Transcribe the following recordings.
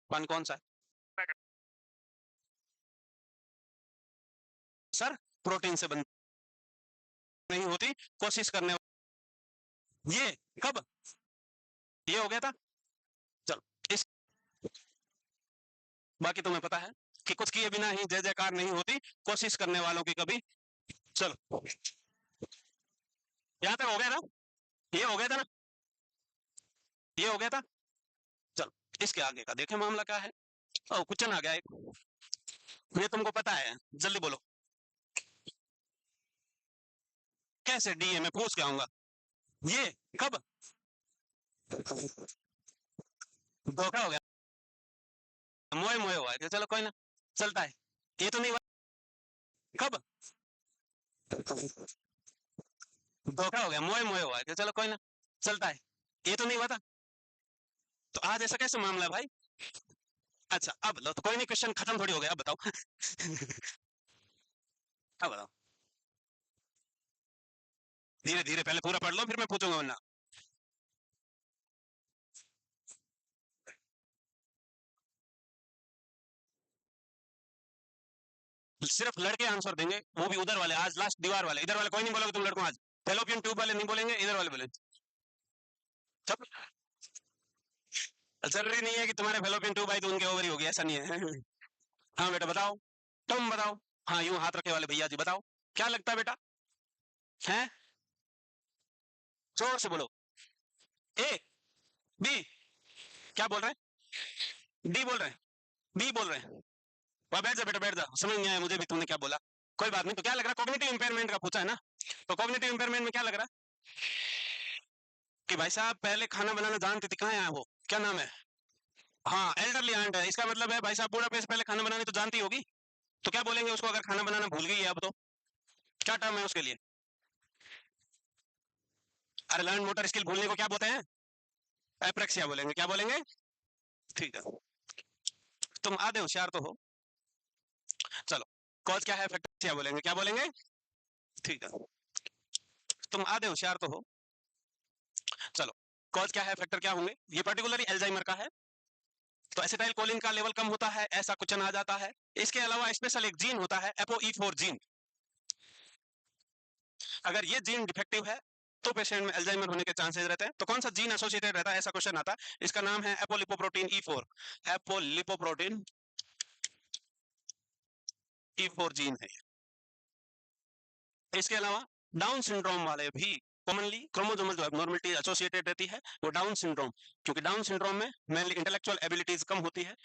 पानी कौन सा है सर? प्रोटीन से बन नहीं होती, कोशिश करने। ये कब ये हो गया था? चलो इस बाकी तुम्हें पता है कि कुछ किए बिना ही जय जयकार नहीं होती, कोशिश करने वालों की कभी। चलो यहां तक हो गया ना? ये हो गया था ना? ये हो गया था। चलो इसके आगे का देखें मामला क्या है। ओ क्वेश्चन आ गया एक, ये तुमको पता है, जल्दी बोलो। कैसे डीए में पूछ के आऊंगा? ये कब धोखा हो गया, मोए मोए हुआ है, चलो कोई ना, चलता है। ये तो नहीं हुआ। कब धोखा हो गया, मोए मोए हुआ है, चलो कोई ना, चलता है। ये तो नहीं हुआ था। तो आज ऐसा कैसे मामला है भाई? अच्छा अब लो, तो कोई नहीं, क्वेश्चन खत्म थोड़ी हो गया, अब बताओ। अब बताओ, धीरे धीरे पहले पूरा पढ़ लो फिर मैं पूछूंगा, वरना सिर्फ लड़के आंसर देंगे, वो भी उधर वाले, आज लास्ट दीवार वाले, इधर वाले कोई नहीं बोलोगे तुम लड़कों आज। फेलोपियन ट्यूब वाले नहीं बोलेंगे, इधर वाले बोलेंगे। चुप। जरूरी नहीं है कि तुम्हारे फेलोपियन ट्यूब आई तो उनके ओवरी होगी, ऐसा नहीं है। हाँ बेटा बताओ, तुम बताओ। हाँ यूं हाथ रखे वाले भैया जी बताओ, क्या लगता है बेटा? है, जोर से बोलो। ए, बी, क्या बोल रहे हैं? डी बोल रहे हैं, बी बोल रहे हैं। वहां बैठ जा बेटा, बैठ जा, समझ नहीं आया मुझे भी तुमने क्या बोला। कोई बात नहीं, तो क्या लग रहा है, कॉग्निटिव इंपेयरमेंट का पूछा है ना? तो कॉग्निटिव इंपेयरमेंट में क्या लग रहा है कि भाई साहब पहले खाना बनाना जानती थी, कहाँ है वो, क्या नाम है? हाँ एल्डरली आंट है, इसका मतलब है भाई साहब बूढ़ा से पहले खाना बनाने तो जानती होगी। तो क्या बोलेंगे उसको अगर खाना बनाना भूल गई है अब तो? क्या टर्म है उसके लिए? अरे लर्न मोटर स्किल भूलने को क्या बोलते हैं? एप्रेक्सिया बोलेंगे, क्या बोलेंगे? ठीक है, तुम आधे होशियार तो हो। चलो, कॉज क्या है, फैक्टर बोलेंगे, क्या बोलेंगे? ठीक है, तुम आधे होशियार तो हो। चलो, कॉज क्या है, फैक्टर क्या होंगे, ये पर्टिकुलरली एल्जाइमर का है। तो एसिटाइल कोलिन का लेवल कम होता है, ऐसा क्वेश्चन आ जाता है। इसके अलावा स्पेशल एक जीन होता है, एपोई4 जीन। अगर ये जीन डिफेक्टिव है तो पेशेंट में अल्जाइमर होने के चांसेस रहते हैं। तो कौन सा जीन एसोसिएटेड रहता है, ऐसा क्वेश्चन आता है। इसका नाम है एपोलिपोप्रोटीन ई4। एपोलिपोप्रोटीन ई4 जीन है। इसके अलावा डाउन सिंड्रोम वाले भी कॉमनली क्रोमोसोमल जो एब्नॉर्मलिटी एसोसिएटेड रहती है वो डाउन सिंड्रोम, क्योंकि डाउन सिंड्रोम में मेनली इंटेलेक्चुअल एबिलिटीज कम होती है,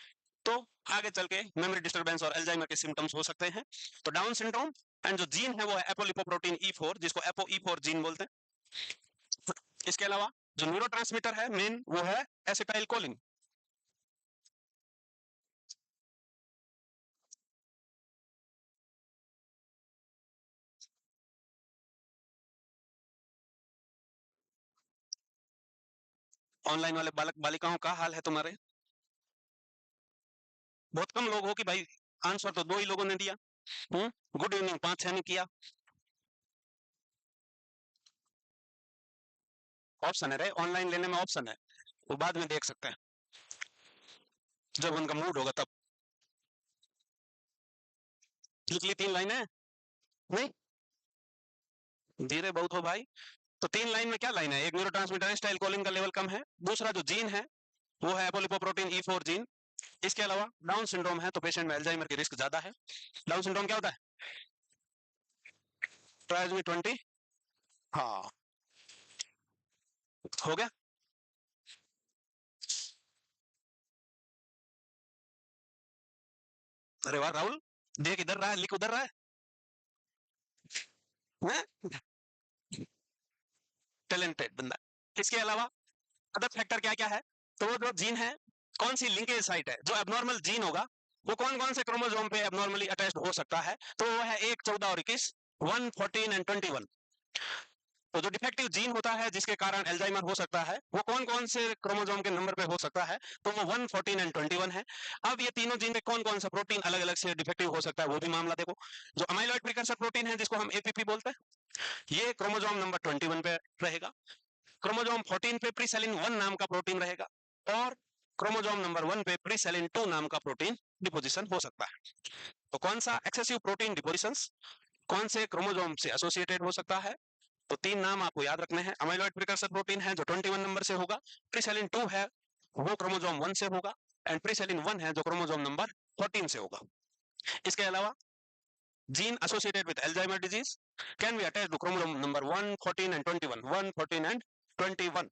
तो आगे चल के मेमोरी डिस्टर्बेंस और अल्जाइमर के सिम्टम्स हो सकते हैं। तो डाउन सिंड्रोम, एंड जो जीन है वो है एपोलिपोप्रोटीन ई4, जिसको एपो ई4 जीन बोलते हैं। इसके अलावा जो न्यूरोट्रांसमीटर है मेन वो है एसिटाइल कोलिन। ऑनलाइन वाले बालक बालिकाओं का हाल है तुम्हारे, बहुत कम लोग हो कि भाई आंसर तो दो ही लोगों ने दिया। गुड इवनिंग, पांच छह ने किया। ऑप्शन है रे, ऑनलाइन लेने में ऑप्शन है, वो बाद में देख सकते हैं जब उनका मूड होगा तब। लिख ली तीन लाइनें? नहीं, धीरे बहुत हो भाई। तो तीन लाइन में क्या लाइन है, एक न्यूरोट्रांसमीटर एसिटाइल कोलिन का लेवल कम है, दूसरा जो जीन है वो है एपोलिपोप्रोटीन ई4 जीन। इसके अलावा डाउन सिंड्रोम है तो पेशेंट में अल्जाइमर की रिस्क ज्यादा है। डाउन सिंड्रोम क्या होता है? ट्राइसोमी 20। हाँ, हो गया। अरे वाह राहुल, देख इधर रहा है, लिख उधर रहा है, टैलेंटेड बंदा। इसके अलावा अदर फैक्टर क्या क्या है? तो वो जो जीन है, कौन सी लिंकेज साइट है, जो एबनॉर्मल जीन होगा वो कौन कौन से क्रोमोसोम पे एबनॉर्मली अटैच्ड हो सकता है, तो वो है 1, 14 और 21, 1, 14 एंड 21। तो जो डिफेक्टिव जीन होता है जिसके कारण एल्जाइमर हो सकता है वो कौन कौन से क्रोमोसोम के नंबर पे हो सकता है, तो वो 1, 14 एंड 21 है। अब ये तीनों जीन में कौन कौन सा प्रोटीन अलग अलग से डिफेक्टिव हो सकता है वो भी मामला देखो। जो अमाइलॉइड प्रिकर्सर प्रोटीन है जिसको हम एपीपी बोलते हैं, ये क्रोमोसोम नंबर 21 पे रहेगा। क्रोमोसोम 14 पे प्रीसेलिन 1 नाम का प्रोटीन रहेगा, और क्रोमोसोम नंबर 1 पे प्रीसेलिन 2 नाम का प्रोटीन डिपोजिशन हो सकता है। तो कौन सा एक्सेसिव प्रोटीन डिपोजिशन कौन से क्रोमोसोम से एसोसिएटेड हो सकता है? तो 3 नाम आपको याद रखने हैं। अमाइलॉइड प्रिकर्सर प्रोटीन है जो 21 नंबर से होगा, प्रीसेलिन 2 है वो क्रोमोसोम 1 से होगा, एंड प्रीसेलिन 1 है जो क्रोमोसोम नंबर 14 से होगा। इसके अलावा gene associated with Alzheimer disease can be attached to chromosome number 1, 14 and 21. 1, 14 and 21.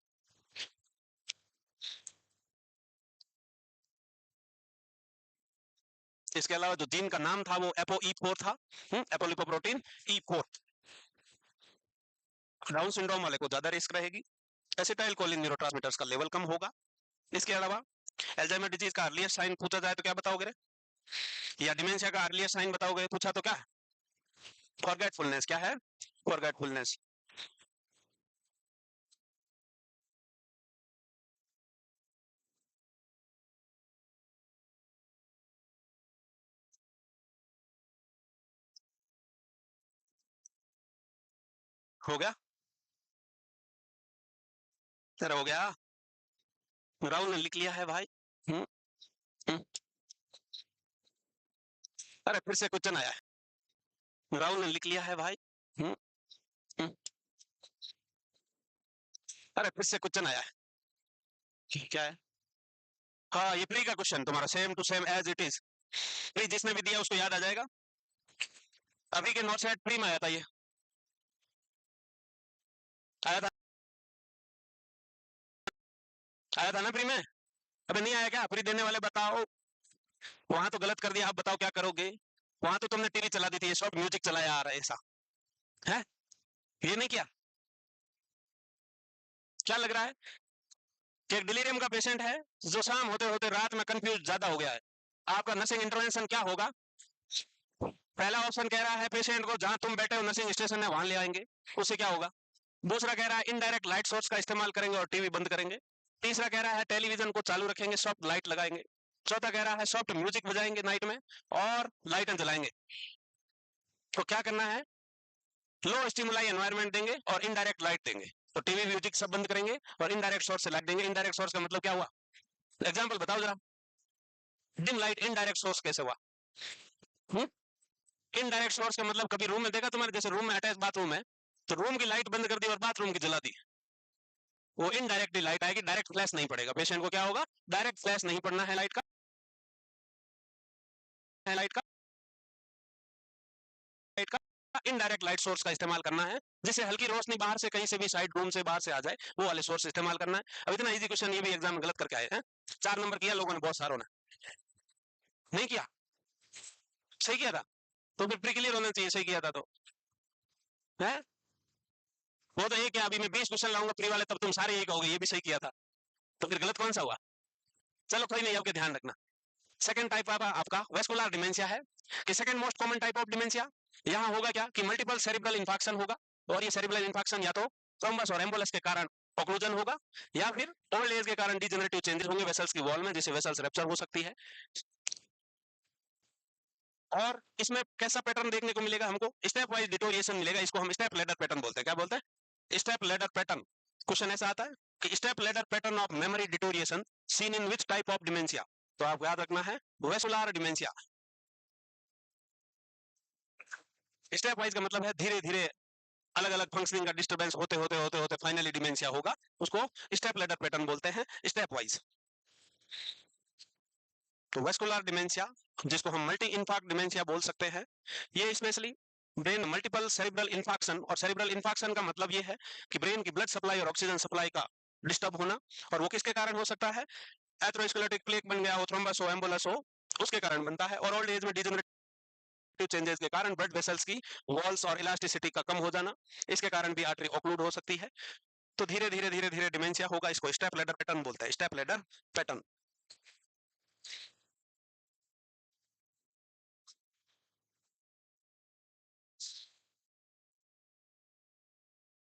इसके अलावा जो जीन का नाम था वो एपोई4 था, एपोलिपोप्रोटीन E4। डाउन सिंड्रोम वाले को ज्यादा रिस्क रहेगी, एसिटाइल कोलिन न्यूरोट्रांसमीटर्स का लेवल कम होगा। इसके अलावा एल्जाइमर डिजीज का अर्लिएस्ट साइन पूछा जाए तो क्या बताओगे रे? या डिमेंशिया का अर्लिएस्ट साइन बताओगे पूछा तो क्या? फॉरगेटफुलनेस। क्या है? फॉरगेटफुलनेस। हो गया? तेरा हो गया? राहुल ने लिख लिया है भाई। हम्म हम्म। अरे फिर से क्वेश्चन आया है, राहुल ने लिख लिया है भाई। हम्म हम्म। अरे फिर से क्वेश्चन आया है, क्या है? हाँ ये प्री का क्वेश्चन तुम्हारा same to same as it is. प्री जिसने भी दिया उसको याद आ जाएगा। अभी के नोट सेट प्री में आया था, ये आया था, आया था ना प्री में? अबे नहीं आया क्या? प्री देने वाले बताओ। वहां तो गलत कर दिया, आप बताओ क्या करोगे? वहां तो तुमने टीवी चला दी थी, सॉफ्ट म्यूजिक चलाया आ रहा है ऐसा है, ये नहीं किया? क्या लग रहा है कि एक डिलीरियम का पेशेंट है जो शाम होते होते रात में कंफ्यूज ज्यादा हो गया है, आपका नर्सिंग इंटरवेंशन क्या होगा? पहला ऑप्शन कह रहा है पेशेंट को जहां तुम बैठे हो नर्सिंग स्टेशन है वहां ले आएंगे, उससे क्या होगा? दूसरा कह रहा है इनडायरेक्ट लाइट सोर्स का इस्तेमाल करेंगे और टीवी बंद करेंगे। तीसरा कह रहा है टेलीविजन को चालू रखेंगे, सॉफ्ट लाइट लगाएंगे। चौथा कह रहा है सॉफ्ट म्यूजिक बजाएंगे नाइट में और लाइटें जलाएंगे। तो क्या करना है? लो स्टिमुलाई एनवायरनमेंट देंगे और इनडायरेक्ट लाइट देंगे। तो टीवी म्यूजिक सब बंद करेंगे और इनडायरेक्ट सोर्स से लाइट देंगे। इनडायरेक्ट सोर्स का मतलब क्या हुआ? एग्जाम्पल बताओ जरा, डिम लाइट इनडायरेक्ट सोर्स कैसे हुआ? इनडायरेक्ट सोर्स का मतलब कभी रूम में देखा तुम्हारे, जैसे रूम में अटैच बाथरूम है तो रूम की लाइट बंद कर दी और बाथरूम की जला दी, वो इनडायरेक्टली लाइट आएगी, डायरेक्ट फ्लैश नहीं पड़ेगा। पेशेंट को क्या होगा? डायरेक्ट फ्लैश नहीं पड़ना है लाइट का, लाइट का, लाइट का इनडायरेक्ट लाइट सोर्स का इस्तेमाल करना है, जिससे हल्की रोशनी बाहर से कहीं से भी साइड रूम से बाहर से आ जाए, वो वाले सोर्स इस्तेमाल करना है। अब इतना इजी क्वेश्चन ये भी एग्जाम में गलत करके आए हैं, 4 नंबर किया लोगों ने, बहुत सारों ने नहीं किया। सही किया था तो फिर प्री क्लियर होना चाहिए, सही किया था तो है। वो तो एक है, अभी मैं 20 क्वेश्चन लाऊंगा प्री वाले, तब तुम सारे यही कहोगे ये भी सही किया था, तो फिर गलत कौन सा हुआ? चलो कोई नहीं, आपके ध्यान रखना। सेकंड टाइप आपका वेस्कुलर डिमेंशिया है, कि second most common type of dementia. यहाँ होगा क्या कि मल्टीपल सेरिब्रल इंफाक्शन होगा, और ये सेरिब्रल इंफाक्शन या तो थ्रोम्बस और एम्बोलस के कारण ऑक्लूजन होगा, या फिर ओल्ड एज के कारण डिजेनरेटिव चेंजेस होंगे वेसल्स की वॉल में, जिससे वेसल्स रप्चर हो सकती है। और इसमें कैसा पैटर्न देखने को मिलेगा हमको? स्टेप वाइज डिटोरिएशन मिलेगा, इसको हम स्टेप लेडर पैटर्न बोलते हैं। क्या बोलते हैं? Step ladder pattern. क्वेश्चन ऐसा आता है कि step ladder pattern of memory deterioration seen in which type of dementia? तो आपको याद रखना है वेस्कुलर डिमेंशिया। स्टेप वाइज का मतलब है धीरे धीरे अलग अलग फंक्शनिंग का डिस्टर्बेंस होते होते होते होते फाइनली डिमेंशिया होगा, उसको स्टेप लेडर पैटर्न बोलते हैं, स्टेप वाइज। तो वेस्कुलर डिमेंशिया, जिसको हम मल्टी इन्फार्क्ट डिमेंशिया बोल सकते हैं, ये specially brain multiple cerebral infarction, और सेरिब्रल इन्फाक्शन का मतलब ये है कि ब्रेन की ब्लड सप्लाई और ऑक्सीजन सप्लाई का डिस्टर्ब होना, और वो किसके कारण हो सकता है? एथेरोस्क्लेरोटिक प्लेक बन गया हो, थ्रोम्बस हो, एम्बोलस हो, उसके कारण बनता है। और ओल्ड एज में डिजेनरेटिव चेंजेस के कारण ब्लड वेसल्स की वॉल्स और इलास्टिसिटी का कम हो जाना, इसके कारण भी आर्टरी ऑक्लूड हो सकती है। तो धीरे धीरे धीरे धीरे डिमेंशिया होगा, इसको स्टेप लेडर पैटर्न बोलते हैं, स्टेप लेडर पैटर्न।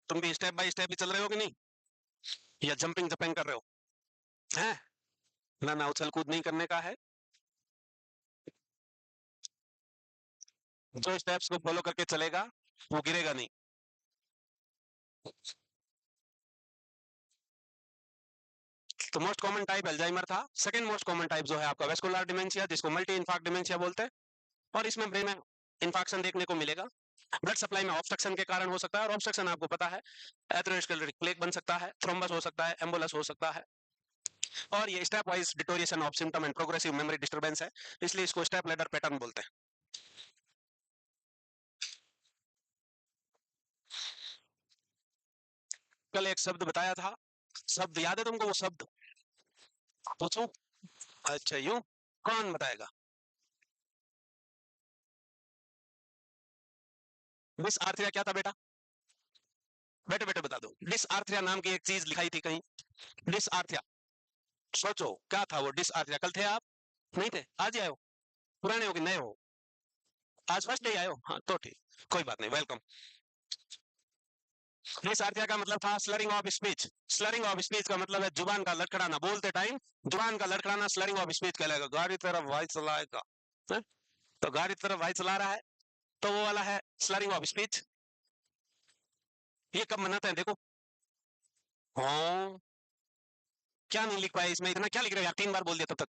तुम भी स्टेप बाय स्टेप ही चल रहे हो कि नहीं, या जंपिंग जपिंग कर रहे हो? हैं? ना ना, उछल कूद नहीं करने का है, जो स्टेप्स को फॉलो करके चलेगा वो गिरेगा नहीं। तो मोस्ट कॉमन टाइप अल्जाइमर था। सेकंड मोस्ट कॉमन टाइप जो है आपका वेस्कुलर डिमेंशिया, जिसको मल्टी इन्फार्क्ट डिमेंशिया बोलते हैं, और इसमें ब्रेन में इन्फाक्शन देखने को मिलेगा। ब्लड सप्लाई में ऑब्स्ट्रक्शन के कारण हो सकता है, और ऑब्स्ट्रक्शन आपको पता है एथेरोस्क्लेरोटिक प्लेक बन सकता है, थ्रोम्बस हो सकता है, एम्बोलस हो सकता है। और ये step wise deterioration of symptom and progressive memory disturbance है, इसलिए इसको स्टेप लैडर पैटर्न बोलते हैं। कल एक शब्द बताया था, शब्द याद है तुमको? वो शब्द पूछूं? अच्छा यूं, कौन बताएगा? डिसआर्थरिया क्या था बेटा? बेटे बेटे बता दो। डिसआर्थरिया नाम की एक चीज लिखाई थी कहीं, डिसआर्थरिया। सोचो क्या था वो डिसआर्थरिया? कल थे आप? नहीं थे? आज ही आए हो? पुराने हो कि नए हो? आज फर्स्ट डे आए हो? हाँ तो ठीक, कोई बात नहीं, वेलकम। डिसआर्थरिया का मतलब था slurring of speech. Slurring of speech का मतलब है जुबान का लड़खड़ाना, बोलते टाइम जुबान का लड़खड़ाना स्लरिंग ऑफ स्पीच कहलाएगा। गाड़ी तरफ भाई चलाएगा, हैं? तो गाड़ी तरफ भाई चला रहा है, तो वो वाला है स्लरिंग ऑफ स्पीच। ये कब मनाते हैं देखो? हाँ, क्या नहीं लिख पाए इसमें? इतना क्या लिख रहे हो यार, 3 बार बोल दिया तब तक।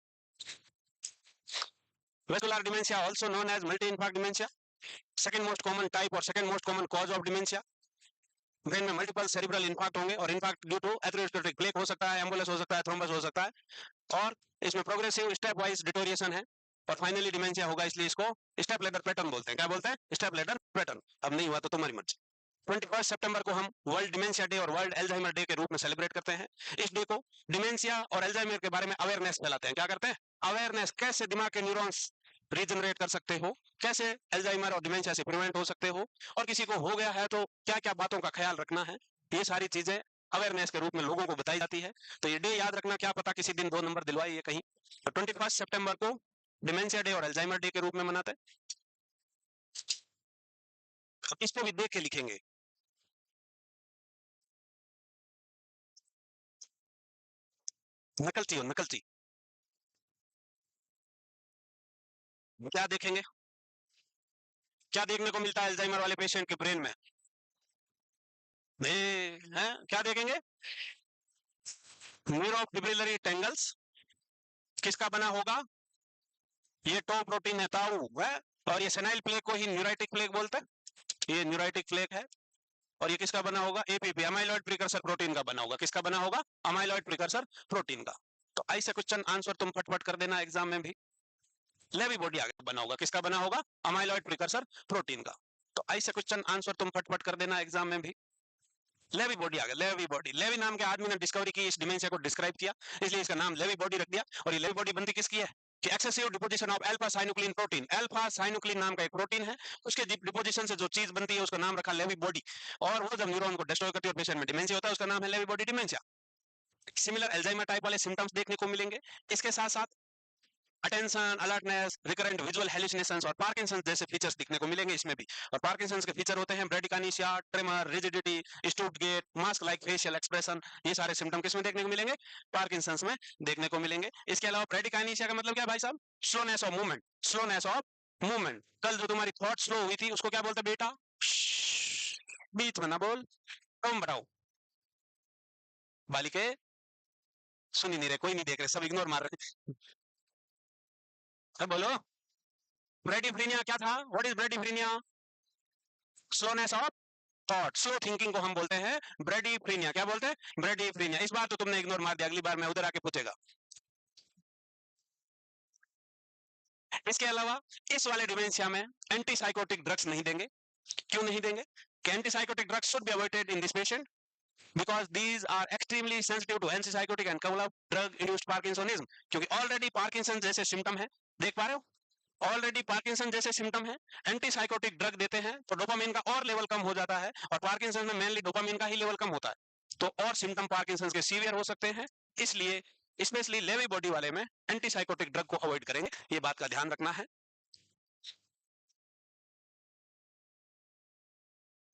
Vascular dementia also known as multi infarct dementia, second most common type और second most common cause of dementia. Brain में मल्टीपल सेरिब्रल इन्फार्क्ट होंगे, और infarct due to atherosclerotic plaque हो सकता है, एम्बुलस हो सकता है, थ्रोम्बस हो सकता है, और इसमें प्रोग्रेसिव स्टेप वाइज डिटोरिएशन है, और फाइनली डिमेंशिया होगा, इसलिए इसको स्टेप लैडर पैटर्न बोलते हैं। क्या बोलते हैं? Step ladder pattern. अब नहीं हुआ तो तुम्हारी मर्जी। 21 सितंबर को हम वर्ल्ड डिमेंशिया डे और वर्ल्ड एल्जाइमर डे के रूप में सेलिब्रेट करते हैं। इस डे को डिमेंशिया और एल्जाइमर के बारे में अवेयरनेस फैलाते हैं। क्या करते हैं? अवेयरनेस, कैसे दिमाग के न्यूरॉन्स रीजनरेट कर सकते हो, कैसे एल्जाइमर और डिमेंशिया से प्रिवेंट हो सकते हो, और किसी को हो गया है तो क्या क्या बातों का ख्याल रखना है, ये सारी चीजें अवेयरनेस के रूप में लोगों को बताई जाती है। तो ये डे याद रखना, क्या पता किसी दिन 2 नंबर दिलवाइए कहीं। तो 21 सितंबर को डिमेंशिया डे और अल्जाइमर डे के रूप में मनाते हैं। इसको भी देख के लिखेंगे। नकलची हो नकलची। क्या देखेंगे? क्या देखने को मिलता है अल्जाइमर वाले पेशेंट के ब्रेन में? हैं क्या देखेंगे? Neurofibrillary tangles. किसका बना होगा? ये टो प्रोटीन है, ताऊ है। और ये सेनाइल प्लेक को ही न्यूराइटिक प्लेक बोलते हैं, ये न्यूराइटिक प्लेक है। और ये किसका बना होगा? एपीपी, अमाइलॉइड प्रिकर्सर प्रोटीन का बना होगा। किसका बना होगा? अमाइलॉइड प्रिकर्सर प्रोटीन का। तो ऐसे क्वेश्चन आंसर तुम फटफट कर देना एग्जाम में भी। लेवी बॉडी आगे बना होगा। किसका बना होगा? अमाइलॉइड प्रिकर्सर प्रोटीन का। तो ऐसे क्वेश्चन आंसर तुम फटफट कर देना एग्जाम में भी। लेवी बॉडी आ गया, लेवी बॉडी। लेवी नाम के आदमी ने डिस्कवरी की, इस डिमेंशिया को डिस्क्राइब किया, इसलिए इसका नाम लेवी बॉडी रख दिया। और ये लेवी बॉडी बनती किसकी है? कि excessive deposition of alpha synuclein protein. Alpha synuclein नाम का एक प्रोटीन है, उसके डिपोजिशन से जो चीज बनती है उसका नाम रखा लेवी बॉडी। और वो जब न्यूरॉन को डिस्ट्रॉय करती है और पेशेंट में डिमेंशिया होता है, उसका नाम है Lewy body dementia. Similar Alzheimer type वाले सिम्टम्स देखने को मिलेंगे। इसके साथ साथ attention, alertness, recurrent visual hallucinations और पार्किंसंस जैसे फीचर्स दिखने को मिलेंगे इसमें भी। और पार्किंसंस के फीचर होते हैं bradykinesia, tremor, rigidity, stooped gait, mask like facial expression. ये सारे सिम्टम किसमें देखने को मिलेंगे? पार्किंसंस में देखने को मिलेंगे। इसके अलावा ब्रेडिकानीसिया का मतलब क्या है भाई साहब? Slowness of movement, slowness of movement. कल जो तुम्हारी थॉट स्लो हुई थी उसको क्या बोलते बेटा? बीच में ना बोल, तुम बताओ। बालिके सुन ही नहीं रहे, कोई नहीं देख रहे, सब इग्नोर मार रहे। बोलो। ब्रेडिफ्रीनिया क्या था? What is bradyphrenia? Slowness of thought, slow thinking को हम बोलते हैं ब्रेडिफ्रीनिया। क्या बोलते हैं? ब्रेडिफ्रीनिया। इस बार तो तुमने इग्नोर मार दिया, अगली बार मैं उधर आके पूछेगा। इसके अलावा इस वाले डिमेंशिया में एंटीसाइकोटिक ड्रग्स नहीं देंगे। क्यों नहीं देंगे? कि antipsychotic drugs should be avoided in this patient because these are extremely sensitive to antipsychotic and drug induced parkinsonism. क्योंकि ऑलरेडी पार्किंसन जैसे सिम्टम है, देख पा रहे हो? ऑलरेडी पार्किंसन जैसे सिम्टम है, एंटीसाइकोटिक ड्रग देते हैं तो डोपामिन का और लेवल कम हो जाता है, और पार्किंसन में मेनली डोपामिन का ही लेवल कम होता है, तो और सिम्टम पार्किंसन के सीवियर हो सकते हैं। इसलिए स्पेशली लेवी बॉडी वाले में एंटीसाइकोटिक ड्रग को अवॉइड करेंगे, ये बात का ध्यान रखना है।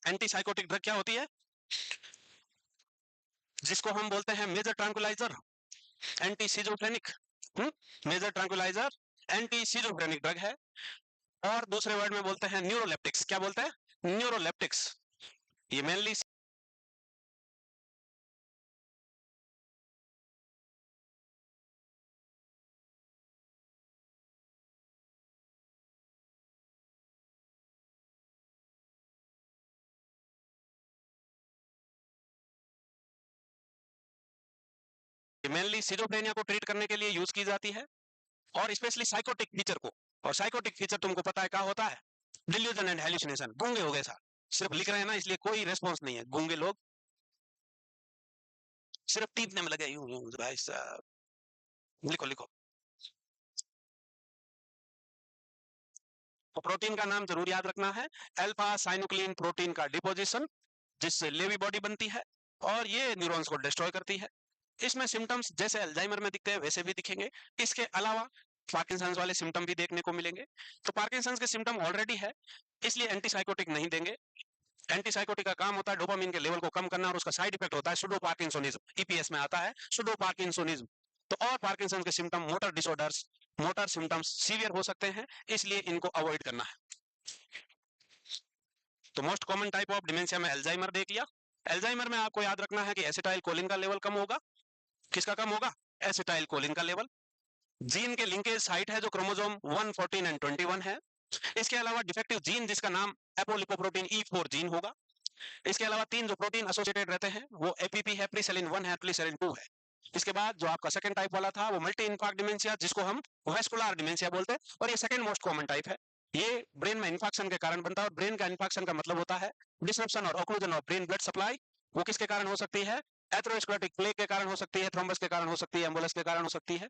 एंटीसाइकोटिक ड्रग क्या होती है? जिसको हम बोलते हैं major tranquilliser, anti schizophrenic. Major tranquilliser anti schizophrenic drug है। और दूसरे वर्ड में बोलते हैं न्यूरोलेप्टिक्स। क्या बोलते हैं? न्यूरोलेप्टिक्स। ये मेनली मेनली सिजोफ्रेनिया को ट्रीट करने के लिए यूज की जाती है, और स्पेशली साइकोटिक फीचर को। और साइकोटिक फीचर तुमको पता है क्या होता है? Delusion and hallucination. गूंगे हो गए सर, सिर्फ लिख रहे हैं ना इसलिए कोई रेस्पॉन्स नहीं है। गूंगे लोग सिर्फ टीपने में लगे, यूं यूं भाई साहब। लिखो लिखो। तो प्रोटीन का नाम जरूर याद रखना है, अल्फा साइनुक्लिन प्रोटीन का डिपोजिशन, जिससे लेवी बॉडी बनती है और ये न्यूरॉन्स को डिस्ट्रॉय करती है। इसमें सिम्टम्स जैसे अल्जाइमर में दिखते हैं वैसे भी दिखेंगे। इसके अलावा पार्किंसंस वाले सिम्टम भी देखने को मिलेंगे। तो पार्किंसंस के सिम्टम ऑलरेडी है, इसलिए एंटीसाइकोटिक नहीं देंगे। एंटीसाइकोटिक का काम होता है डोपामिन के लेवल को कम करना, और उसका साइड इफेक्ट होता है सुडो पार्किंसोनिज्म। ईपीएस में आता है सुडो पार्किंसोनिज्म। तो और पार्किंसन के symptom motor disorders, motor symptoms severe हो सकते हैं, इसलिए इनको अवॉइड करना है। तो most common type of dementia में अल्जाइमर देख लिया। अल्जाइमर में आपको याद रखना है कि एसिटाइल कोलिन का लेवल कम होगा। किसका कम होगा? एसिटाइल कोलिन का लेवल। जीन के लिंकेज साइट है जो क्रोमोसोम 1, 14 एंड 21 है। इसके अलावा डिफेक्टिव जीन जिसका नाम एपोलिपोप्रोटीन E4 जीन होगा। इसके अलावा 3 जो प्रोटीन एसोसिएटेड रहते हैं वो एपीपी है, प्रीसेलिन 1 है, प्रीसेलिन 2 है। इसके बाद जो आपका सेकंड टाइप वाला था वो मल्टी इन्फार्क्ट डिमेंशिया, जिसको हम वेस्कुलर डिमेंशिया बोलते हैं, और ये सेकंड मोस्ट कॉमन टाइप है। ये ब्रेन में इन्फेक्शन के कारण बनता है, और ब्रेन का इन्फेक्शन का मतलब होता है डिसरप्शन और occlusion of brain blood supply. वो किसके कारण हो सकती है? एथेरोस्क्लेरोटिक प्लेग के कारण हो सकती है, थ्रोम्बस के कारण हो सकती है, एम्बोलस के कारण हो सकती है।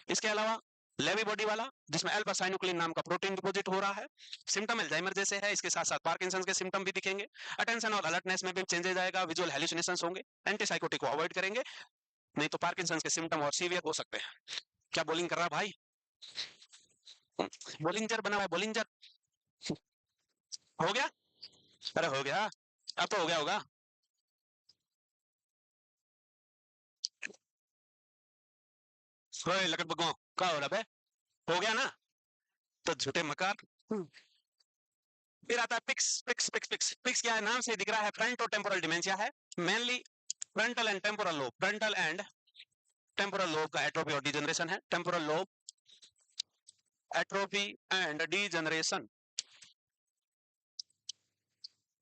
इसके अलावा लेवी बॉडी वाला, जिसमें अल्फा साइनुक्लिन नाम का प्रोटीन डिपोजिट हो रहा है। सिम्टम अल्जाइमर जैसे है, इसके साथ साथ पार्किंसंस के सिम्टम भी दिखेंगे। अटेंशन और अलर्टनेस में भी चेंजेस आएगा, विजुअल हेलुसिनेशंस होंगे। एंटीसाइकोटिक को अवॉइड करेंगे, नहीं तो पार्किंसंस के सिम्टम और सीवियर हो सकते हैं। क्या बोलिंग कर रहा भाई? बोलिंजर बना हुआ है, बोलिंजर। हो गया? अरे हो गया, अब तो हो गया होगा। लकट बगवाओ, क्या हो रहा है? हो गया ना? तो झूठे मकार। फिर आता है पिक्स। पिक्स क्या है? नाम से दिख रहा है, फ्रंटो टेम्पोरल डिमेंशिया है। Mainly frontal and temporal lobe, frontal and temporal lobe का एट्रोफी और डिजनरेशन है। Temporal lobe atrophy and degeneration.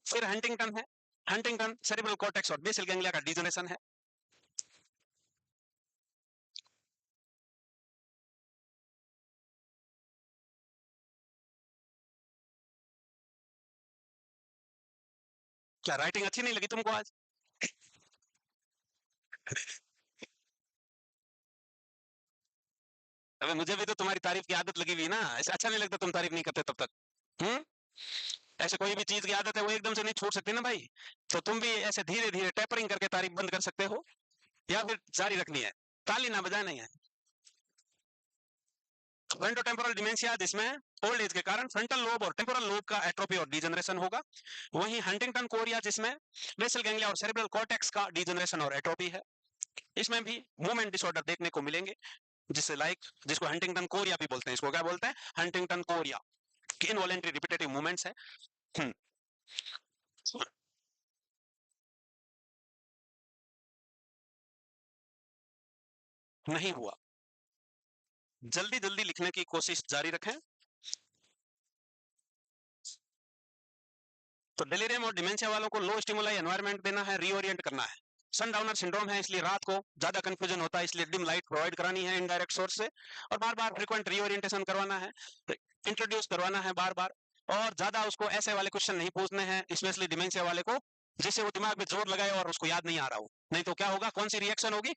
फिर हंटिंगटन है। हंटिंगटन सेरेब्रल कॉर्टेक्स और बेसल गैंग्लिया का डिजनरेशन है। क्या राइटिंग अच्छी नहीं लगी तुमको आज? अबे मुझे भी तो तुम्हारी तारीफ की आदत लगी हुई है ना, ऐसे अच्छा नहीं लगता तुम तारीफ नहीं करते तब तक। हम्म ऐसे कोई भी चीज की आदत है वो एकदम से नहीं छूट सकती ना भाई। तो तुम भी ऐसे धीरे धीरे टेपरिंग करके तारीफ बंद कर सकते हो, या फिर जारी रखनी है। ताली ना बजाना ही है। फ्रंटो टेम्पोरल डिमेंशिया, जिसमें ओल्ड एज के कारण फ्रंटल लोब और टेम्पोरल लोब का एट्रोफी और डिजनरेशन होगा। वहीं हंटिंगटन कोरिया, जिसमें बेसल गैंग्लिया और सेरेब्रल कॉर्टेक्स का डिजनरेशन और एट्रोफी है। इसमें भी मूवमेंट डिसऑर्डर देखने को मिलेंगे, जिससे जिसको हंटिंगटन कोरिया भी बोलते हैं। इसको क्या बोलते हैं? Huntington Korea. Involuntary repetitive movements है। हम्म, नहीं हुआ। जल्दी जल्दी लिखने की कोशिश जारी रखें। तो डिलीरियम और डिमेंशिया वालों को लो स्टिमुलाई एनवायरनमेंट देना है, रीओरिएंट करना है। सनडाउनर सिंड्रोम है, इसलिए रात को ज्यादा कंफ्यूजन होता है, इसलिए डिम लाइट प्रोवाइड करानी है इनडायरेक्ट सोर्स से, और बार बार फ्रीक्वेंट रीओरिएंटेशन करवाना है, इंट्रोड्यूस करवाना है बार बार। और ज्यादा उसको ऐसे वाले क्वेश्चन नहीं पूछने हैं, स्पेशली डिमेंशिया वाले को, जिससे वो दिमाग में जोर लगाए और उसको याद नहीं आ रहा हो। नहीं तो क्या होगा? कौन सी रिएक्शन होगी?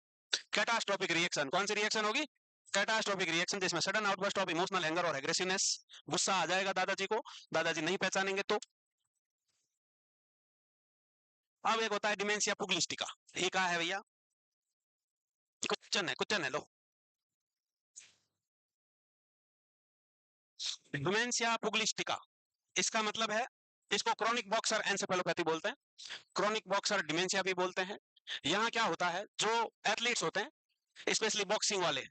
Catastrophic reaction. कौन सी रिएक्शन होगी? कैटास्ट्रोफिक रिएक्शन, जिसमें sudden outburst of emotional anger और एग्रेसिवनेस। गुस्सा आ जाएगा दादाजी को, दादाजी नहीं पहचानेंगे तो। अब एक होता है डिमेंशिया पुगलिस्टिका। ये क्या है भैया? क्वेश्चन है लो। डिमेंशिया पुगलिस्टिका, इसका मतलब है, इसको क्रोनिक बॉक्सर एंसेफेलोपैथी बोलते हैं, क्रोनिक बॉक्सर डिमेंशिया भी बोलते हैं। यहाँ क्या होता है, जो एथलीट्स होते हैं, स्पेशली बॉक्सिंग वाले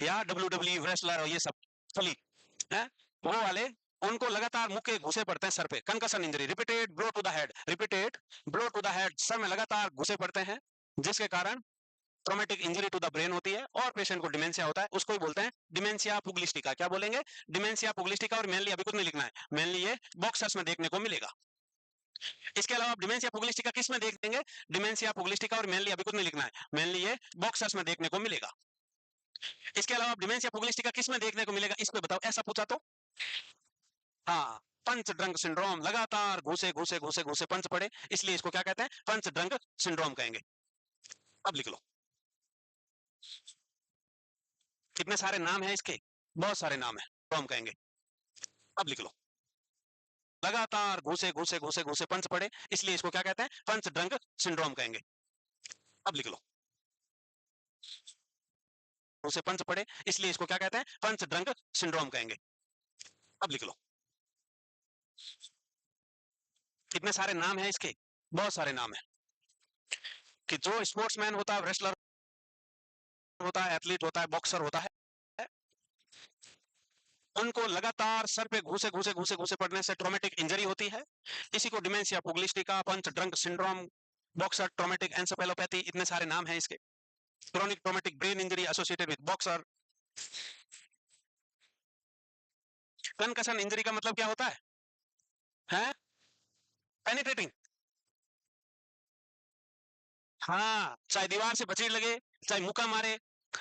या डब्ल्यू रेसलर और ये सब फली है, वो वाले, उनको लगातार मुक्के घुसे पड़ते हैं सर पे, concussion injury, repeated blow to the head, repeated blow to the head, सर में लगातार घुसे पड़ते हैं, जिसके कारण traumatic injury to the brain होती है और पेशेंट को डिमेंशिया होता है। उसको ही बोलते हैं डिमेंशिया पुगलिस्टिका। क्या बोलेंगे? डिमेंशिया पुगलिस्टिका। और मेनली अभी कुछ नहीं लिखना है, मेनली ये बॉक्सर्स में देखने को मिलेगा। इसके अलावा आप डिमेंशिया पुगिलिस्टिका किस में देख देंगे? डिमेंशिया पुगिलिस्टिका और मेनली अभी कुछ नहीं लिखना है, मेनली ये बॉक्सर्स में देखने को मिलेगा। इसके अलावा आप डिमेंशिया पुगिलिस्टिका किस में देखने को मिलेगा, इस पे बताओ, ऐसा पूछा तो? हाँ, पंचड्रंक सिंड्रोम, लगातार घूसे घूसे घूसे घूसे पंच पड़े, इसलिए इसको क्या कहते हैं? पंचड्रंक सिंड्रोम कहेंगे। अब लिख लो, कितने सारे नाम है इसके? बहुत सारे नाम है, तो हम कहेंगे। अब लिख लो, लगातार घूसे घूसे घूसे घूसे पंच पड़े, इसलिए इसको क्या कहते हैं? पंचड्रंक सिंड्रोम कहेंगे। अब लिख लो, घूसे पंच पड़े, इसलिए इसको क्या कहते हैं? पंचड्रंक सिंड्रोम कहेंगे। अब लिख लो, कितने सारे नाम है इसके? बहुत सारे नाम है, कि जो स्पोर्ट्समैन होता है, रेसलर होता है, एथलीट होता है, बॉक्सर होता है, उनको लगातार सर पे घूसे घूसे घूसे घूसे पड़ने से ट्रॉमेटिक इंजरी होती है। इसी को dementia pugilistica, punch drunk syndrome, boxer traumatic encephalopathy, इतने सारे नाम हैं इसके। Chronic traumatic brain injury associated with boxer. Concussion injury का मतलब क्या होता है? हैं? पेनिट्रेटिंग। हाँ, चाहे दीवार से बचीर लगे, चाहे मुक्का मारे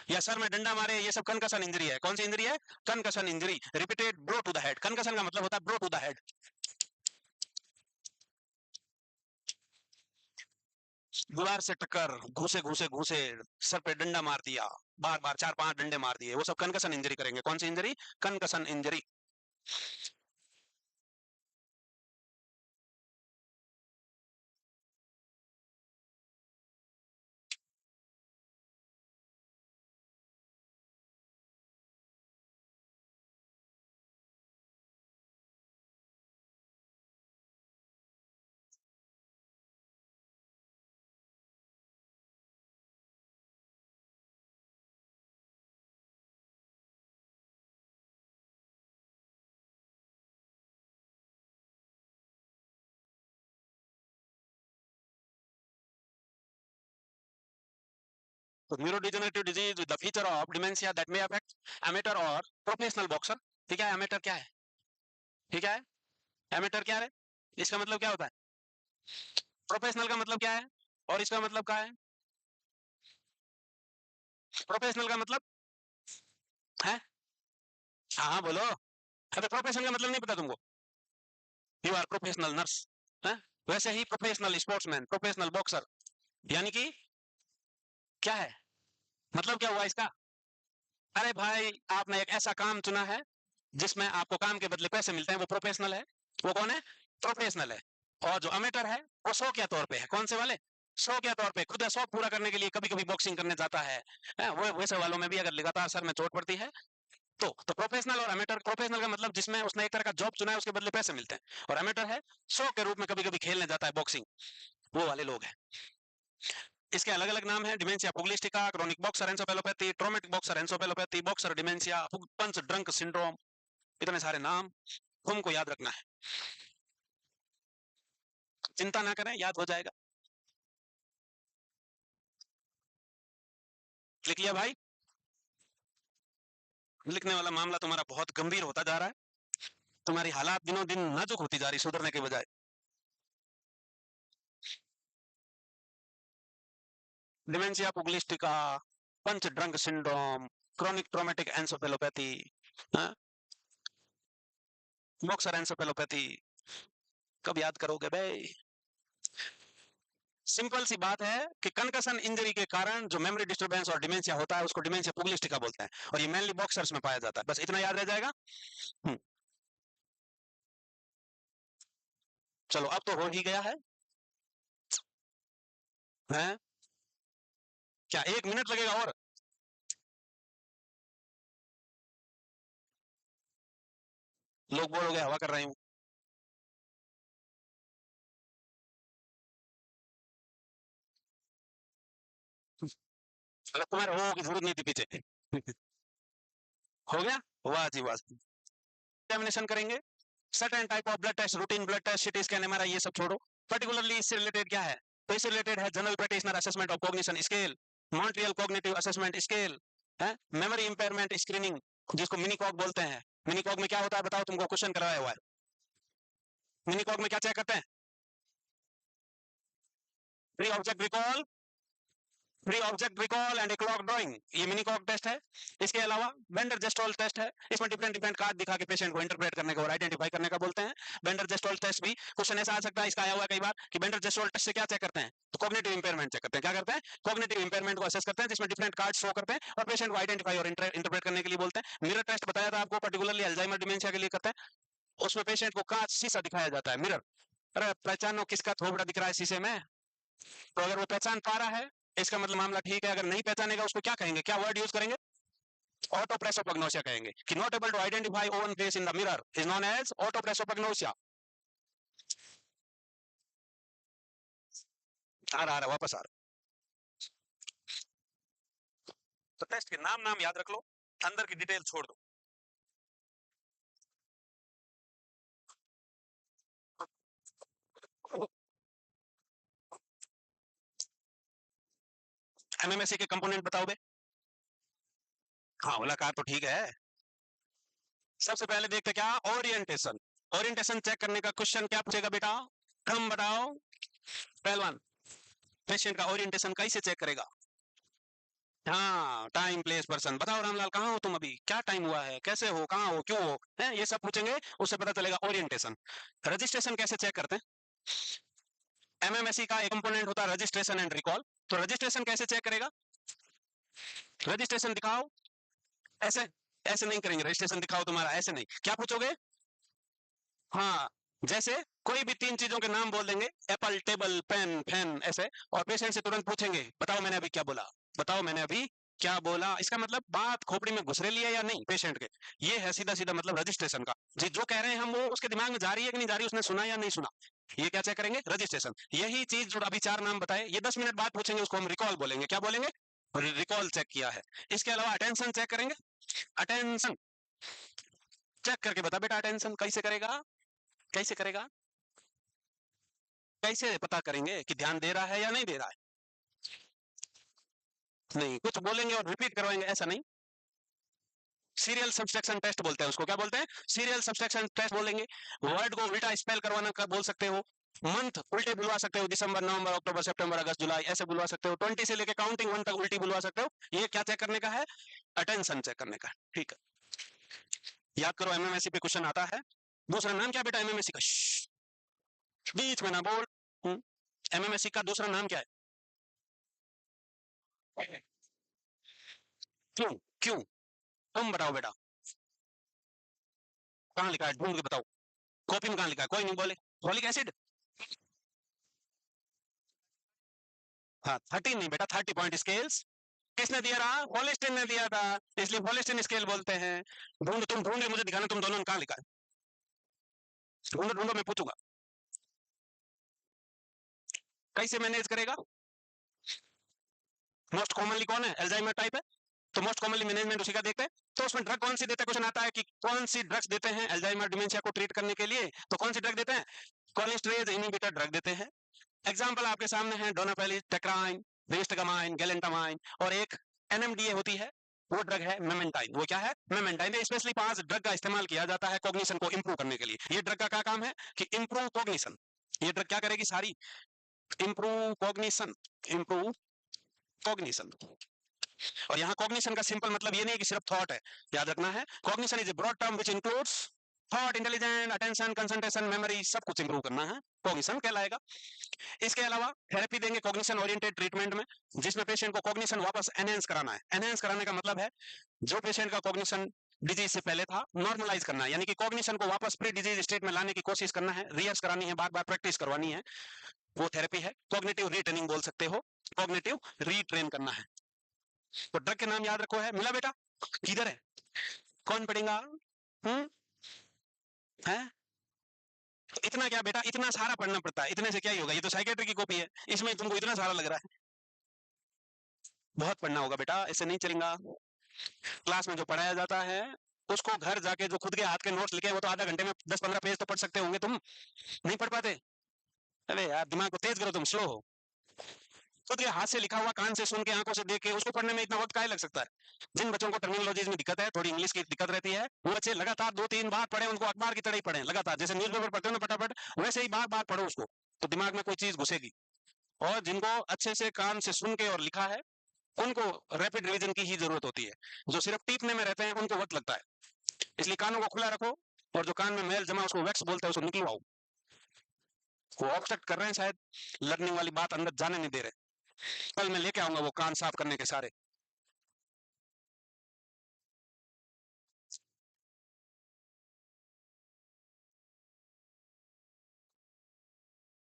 या सर में डंडा मारे, ये सब कंकशन इंजरी है। कौन सी इंजरी है? Concussion injury, repeated blow to the head. Concussion का मतलब होता है ब्लो टू द हेड। दीवार से टक्कर, घुसे घुसे घुसे, सर पे डंडा मार दिया, बार बार 4-5 डंडे मार दिए, वो सब कंकशन इंजरी करेंगे। कौन सी इंजरी? Concussion injury. तो neurodegenerative disease with the feature of dementia that may affect amateur और प्रोफेशनल बॉक्सर। ठीक है, एमेटर क्या है? ठीक है, एमेटर क्या है? इसका मतलब क्या होता है? प्रोफेशनल का मतलब क्या है? और इसका मतलब क्या है? प्रोफेशनल का मतलब है? हाँ हाँ बोलो। अबे प्रोफेशनल का मतलब नहीं पता तुमको? यू आर प्रोफेशनल नर्स है। वैसे ही प्रोफेशनल स्पोर्ट्समैन, प्रोफेशनल बॉक्सर, यानी कि क्या है? मतलब क्या हुआ इसका? अरे भाई, आपने एक ऐसा काम चुना है जिसमें आपको काम के बदले पैसे मिलते हैं, वो प्रोफेशनल है। वो कौन है? प्रोफेशनल है। और जो अमेटर है वो शौक के तौर पे है। कौन से वाले? शौक के तौर पे, खुद शौक पूरा करने के लिए कभी कभी बॉक्सिंग करने जाता है। वो वैसे वालों में भी अगर लगातार सर में चोट पड़ती है तो प्रोफेशनल और अमेटर। प्रोफेशनल का मतलब जिसमें उसने एक तरह का जॉब चुना है, उसके बदले पैसे मिलते हैं। और अमेटर है, शौक के रूप में कभी कभी खेलने जाता है बॉक्सिंग, वो वाले लोग हैं। इसके अलग अलग नाम है: dementia pugilistica, chronic boxer encephalopathy, traumatic boxer encephalopathy, boxer dementia, punch drunk syndrome. इतने सारे नाम तुमको याद रखना है। चिंता ना करें, याद हो जाएगा। लिख लिया भाई? लिखने वाला मामला तुम्हारा बहुत गंभीर होता जा रहा है। तुम्हारी हालात दिनों दिन नाजुक होती जा रही, सुधरने के बजाय। Dementia pugilistica, punch drunk syndrome, chronic traumatic encephalopathy, boxer encephalopathy, कब याद करोगे भाई? सिंपल सी बात है कि कंकशन इंजरी के कारण जो मेमोरी डिस्टरबेंस और डिमेंशिया होता है, उसको डिमेंशिया पुगिलिस्टिका बोलते हैं, और ये मेनली बॉक्सर्स में पाया जाता है। बस इतना याद रह जाएगा। हम्म, चलो अब तो हो ही गया है। हैं? क्या 1 मिनट लगेगा और? लोग बोलोगे हवा कर रहे हूं। अगर तुम्हारे हो की जरूरत नहीं थी पीछे। हो गया? वाह जी वाह। एग्जामिनेशन करेंगे, certain type of blood test, routine blood test, CT scan, MRI, ये सब छोड़ो। पर्टिकुलरली इससे रिलेटेड क्या है? तो इससे रिलेटेड है general practitioner assessment of cognition scale, Montreal cognitive assessment scale, है मेमोरी इंपेयरमेंट स्क्रीनिंग, जिसको मिनी कॉग बोलते हैं। मिनी कॉग में क्या होता है बताओ? तुमको क्वेश्चन करवाया हुआ है। मिनी कॉग में क्या चेक करते हैं? Free object recall, free object recall and clock drawing, ये मिनी क्लॉक टेस्ट है। इसके अलावा वेंडर जेस्टोल टेस्ट है, इसमें डिफरेंट डिफरेंट कार्ड दिखा के पेशेंट को इंटरप्रेट करने का और आइडेंटिफाई करने का बोलते हैं। वेंडर जेस्टोल टेस्ट भी क्वेश्चन ऐसा आ सकता है, इसका आया हुआ है कई बार कि वेंडर जेस्टोल टेस्ट से क्या चेक करते हैं, तो कॉग्निटिव इंपेयरमेंट चेक करते हैं। क्या करते हैं? कॉग्निटिव इंपेयरमेंट को असेस करते हैं, जिसमें डिफरेंट कार्ड शो करते हैं और पेशेंट को आइडेंटिफाई और इंटरप्रेट करने के लिए बोलते हैं। मिरर टेस्ट बताया था आपको, पर्टिकुलरली अल्जाइमर डिमेंशिया के लिए करते हैं। उसमें पेशेंट को कांच शीशा दिखाया जाता है, मिरर। अरे पहचानो किसका थोबड़ा दिख रहा है शीशे में, तो अगर वो पहचान पा रहा है इसका मतलब मामला ठीक है, अगर नहीं पहचानेगा उसको क्या कहेंगे, क्या वर्ड यूज करेंगे? ऑटोप्रेसोपग्नोसिया कहेंगे कि not able to identify own face in the mirror is known as autoprosopagnosia. आ रहा वापस आ रहा। तो टेस्ट के नाम नाम याद रख लो, अंदर की डिटेल छोड़ दो। एमएमएससी के कंपोनेंट बताओ बे। हाँ ओलाकार तो ठीक है। सबसे पहले देखते क्या, ओरिएंटेशन। ओरिएंटेशन चेक करने का क्वेश्चन क्या पूछेगा बेटा, क्रम बताओ। पहलवान, पेशेंट का ओरिएंटेशन कैसे चेक करेगा? हाँ, टाइम प्लेस पर्सन। बताओ रामलाल कहाँ हो तुम अभी, क्या टाइम हुआ है, कैसे हो, कहाँ हो, क्यों हो, है ये सब पूछेंगे, उससे पता चलेगा ओरिएंटेशन। रजिस्ट्रेशन कैसे चेक करते हैं? एमएमएससी का एक कंपोनेंट होता है रजिस्ट्रेशन एंड रिकॉल। तो रजिस्ट्रेशन कैसे चेक करेगा? रजिस्ट्रेशन दिखाओ, ऐसे ऐसे नहीं करेंगे, रजिस्ट्रेशन दिखाओ तुम्हारा, ऐसे नहीं। क्या पूछोगे? हाँ, जैसे कोई भी तीन चीजों के नाम बोल देंगे, एप्पल, टेबल, पेन, फैन, ऐसे, और पेशेंट से तुरंत पूछेंगे बताओ मैंने अभी क्या बोला, बताओ मैंने अभी क्या बोला। इसका मतलब बात खोपड़ी में घुस रही है या नहीं पेशेंट के, ये है सीधा सीधा मतलब रजिस्ट्रेशन का। जी जो कह रहे हैं हम वो उसके दिमाग में जा रही है कि नहीं जा रही, उसने सुना या नहीं सुना, ये क्या चेक करेंगे? रजिस्ट्रेशन। यही चीज जो अभी चार नाम बताए, ये 10 मिनट बाद पूछेंगे, उसको हम रिकॉल बोलेंगे। क्या बोलेंगे? रिकॉल चेक किया है। इसके अलावा अटेंशन चेक करेंगे। अटेंशन चेक करके बता बेटा, अटेंशन कैसे करेगा, कैसे करेगा, कैसे पता करेंगे कि ध्यान दे रहा है या नहीं दे रहा है? नहीं, कुछ बोलेंगे और रिपीट करवाएंगे ऐसा नहीं। सीरियल सब्सट्रैक्शन टेस्ट बोलते हैं उसको, क्या बोलते हैं? सीरियल सब्सट्रैक्शन टेस्ट बोलेंगे। वर्ड को उल्टा स्पेल करवाना का बोल सकते हो। मंथ उल्टे बुलवा सकते हो, दिसंबर, नवंबर, अक्टूबर, सितंबर, अगस्त, जुलाई, ऐसे बुलवा सकते हो। 20 से लेके काउंटिंग 1 तक उल्टी बुलवा सकते हो। ये क्या चेक करने का है? अटेंशन चेक करने का। ठीक है, याद करो एमएमएससी पे क्वेश्चन आता है। दूसरा नाम क्या बेटा एमएमएससी का? बीच में ना बोल। एमएमएससी का दूसरा नाम क्या है? क्यों? क्यों? तुम बताओ बेटा, कहाँ लिखा है, ढूंढ के बताओ। कॉपी में कहाँ लिखा है? कोई नहीं बोले। Folic acid. हाँ 13 नहीं बेटा, 30 पॉइंट स्केल्स किसने दिया रहा? फॉलिस्टिन ने दिया था, इसलिए फॉलिस्टिन स्केल बोलते हैं। ढूंढ, तुम ढूंढ के मुझे दिखाना तुम दोनों ने कहाँ लिखा है। ढूंढो ढूंढो, मैं पूछूंगा कैसे मैनेज करेगा। मोस्ट कॉमनली कौन है? अल्जाइमर टाइप है, तो मोस्ट कॉमनली मैनेजमेंट उसी का देखते हैं। तो उसमें ड्रग कौन सी देते हैं, क्वेश्चन आता है कि कौन सी ड्रग्स देते हैं अल्जाइमर डिमेंशिया को ट्रीट करने के लिए, तो कौन सी ड्रग देते हैं? कोलेस्ट्रेज इनहिबिटर ड्रग देते हैं। एग्जाम्पल आपके सामने है, डोनापेलिस, टेक्राइन, रिस्टगामाइन, गैलेंटामाइन, और एक एनएमडीए होती है, वो ड्रग है मेमेंटाइन। वो क्या है? मेमेंटाइन। स्पेशली 5 ड्रग का इस्तेमाल किया जाता है कॉग्निशन को इंप्रूव करने के लिए। ये ड्रग का क्या काम है कि इंप्रूव कॉग्निशन। ये ड्रग क्या करेगी सारी? Improve cognition, improve cognition. और यहाँ कॉग्निशन का सिंपल मतलब ये नहीं है कि सिर्फ थॉट है, याद रखना है। Cognition is a broad term which includes thought, intelligence, attention, concentration, memory, सब कुछ इंप्रूव करना है, कॉग्निशन कहलाएगा। इसके अलावा थेरेपी देंगे कॉग्निशन ओरिएंटेड ट्रीटमेंट में, जिसमें पेशेंट को कॉग्निशन वापस एनहेंस कराना है। एनहेंस कराने का मतलब है जो पेशेंट का कॉग्निशन डिजीज से पहले था नॉर्मलाइज करना है, यानी कि कॉग्निशन को वापस प्री डिजीज स्टेट में लाने की कोशिश करना है, रिहर्स करानी है, बार बार प्रैक्टिस करवानी है, वो थेरेपी है। कॉग्निटिव रीट्रेनिंग बोल सकते हो, कॉग्निटिव रीट्रेन करना है। तो ड्रग के नाम याद रखो, है मिला बेटा? किधर है, कौन पढ़ेगा? हम्म, है इतना क्या बेटा, इतना सारा पढ़ना पड़ता है, इतने से क्या ही होगा, ये तो साइकेट्री की कॉपी है, इसमें तुमको इतना सारा लग रहा है। बहुत पढ़ना होगा बेटा, ऐसे नहीं चलेगा। क्लास में जो पढ़ाया जाता है उसको घर जाके जो खुद के हाथ के नोट्स लिखे हैं वो तो आधा घंटे में 10-15 पेज तो पढ़ सकते होंगे तुम, नहीं पढ़ पाते? अरे यार दिमाग को तेज करो, तुम स्लो हो। खुद के हाथ से लिखा हुआ, कान से सुन के, आंखों से देख के, उसको पढ़ने में इतना वक्त काहे लग सकता है? जिन बच्चों को टर्मिनोलॉजीज में दिक्कत है, थोड़ी इंग्लिश की दिक्कत रहती है, वो बच्चे लगातार 2-3 बार पढ़े, उनको अखबार की तरह ही पढ़े लगातार, जैसे न्यूज़पेपर पढ़ते हो ना फटाफट, वैसे ही बार बार पढ़ो उसको, तो दिमाग में कोई चीज घुसेगी। और जिनको अच्छे से कान से सुन के और लिखा है उनको रैपिड रिवीजन की ही जरूरत होती है। जो सिर्फ टीपने में रहते हैं उनको वक्त लगता है। इसलिए कानों को खुला रखो और जो कान में मैल जमा उसको वैक्स बोलते हैं उसको निकलवाओ। वो ऑब्स्ट्रक्ट कर रहे हैं शायद, लर्निंग वाली बात अंदर जाने नहीं दे रहे। कल मैं लेके आऊंगा वो कान साफ करने के सारे।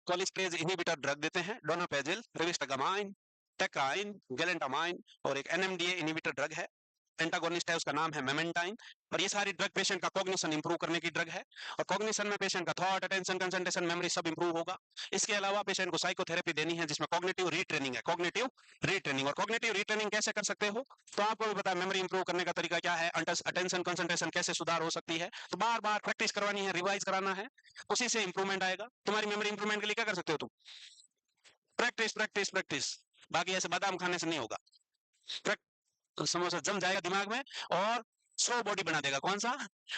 कोलिस्टेज इनहिबिटर ड्रग देते हैं, डोनापेजिल, रिविस्टागामाइन, टेक्राइन, गैलेंटामाइन, और एक एनएमडीए इनहिबिटर ड्रग है, एंटागोनिस्ट है, उसका नाम है मेमेंटाइन। और ये सारी ड्रग पेशेंट का कॉग्निशन इंप्रूव करने की ड्रग है, और कॉग्निशन में पेशेंट का थॉट, अटेंशन, कंसंट्रेशन, मेमोरी सब इंप्रूव होगा। इसके अलावा पेशेंट को साइकोथेरेपी देनी है जिसमें कॉग्निटिव रीट्रेनिंग है, कॉग्निटिव रीट्रेनिंग। और कॉग्निटिव रीट्रेनिंग कैसे कर सकते हो, तो आपको भी पता है मेमोरी इंप्रूव करने का तरीका क्या है, अटेंशन कंसंट्रेशन कैसे सुधार हो सकती है, तो बार बार प्रैक्टिस करवानी है, रिवाइज कराना है, उसी से इंप्रूवमेंट आएगा। तुम्हारी मेमोरी इंप्रूवमेंट के लिए क्या कर सकते हो तुम, प्रैक्टिस प्रैक्टिस प्रैक्टिस। बाकी ऐसे बादाम खाने से नहीं होगा। समोसा जम जाएगा दिमाग में और सौ बॉडी बना देगा। कौन सा,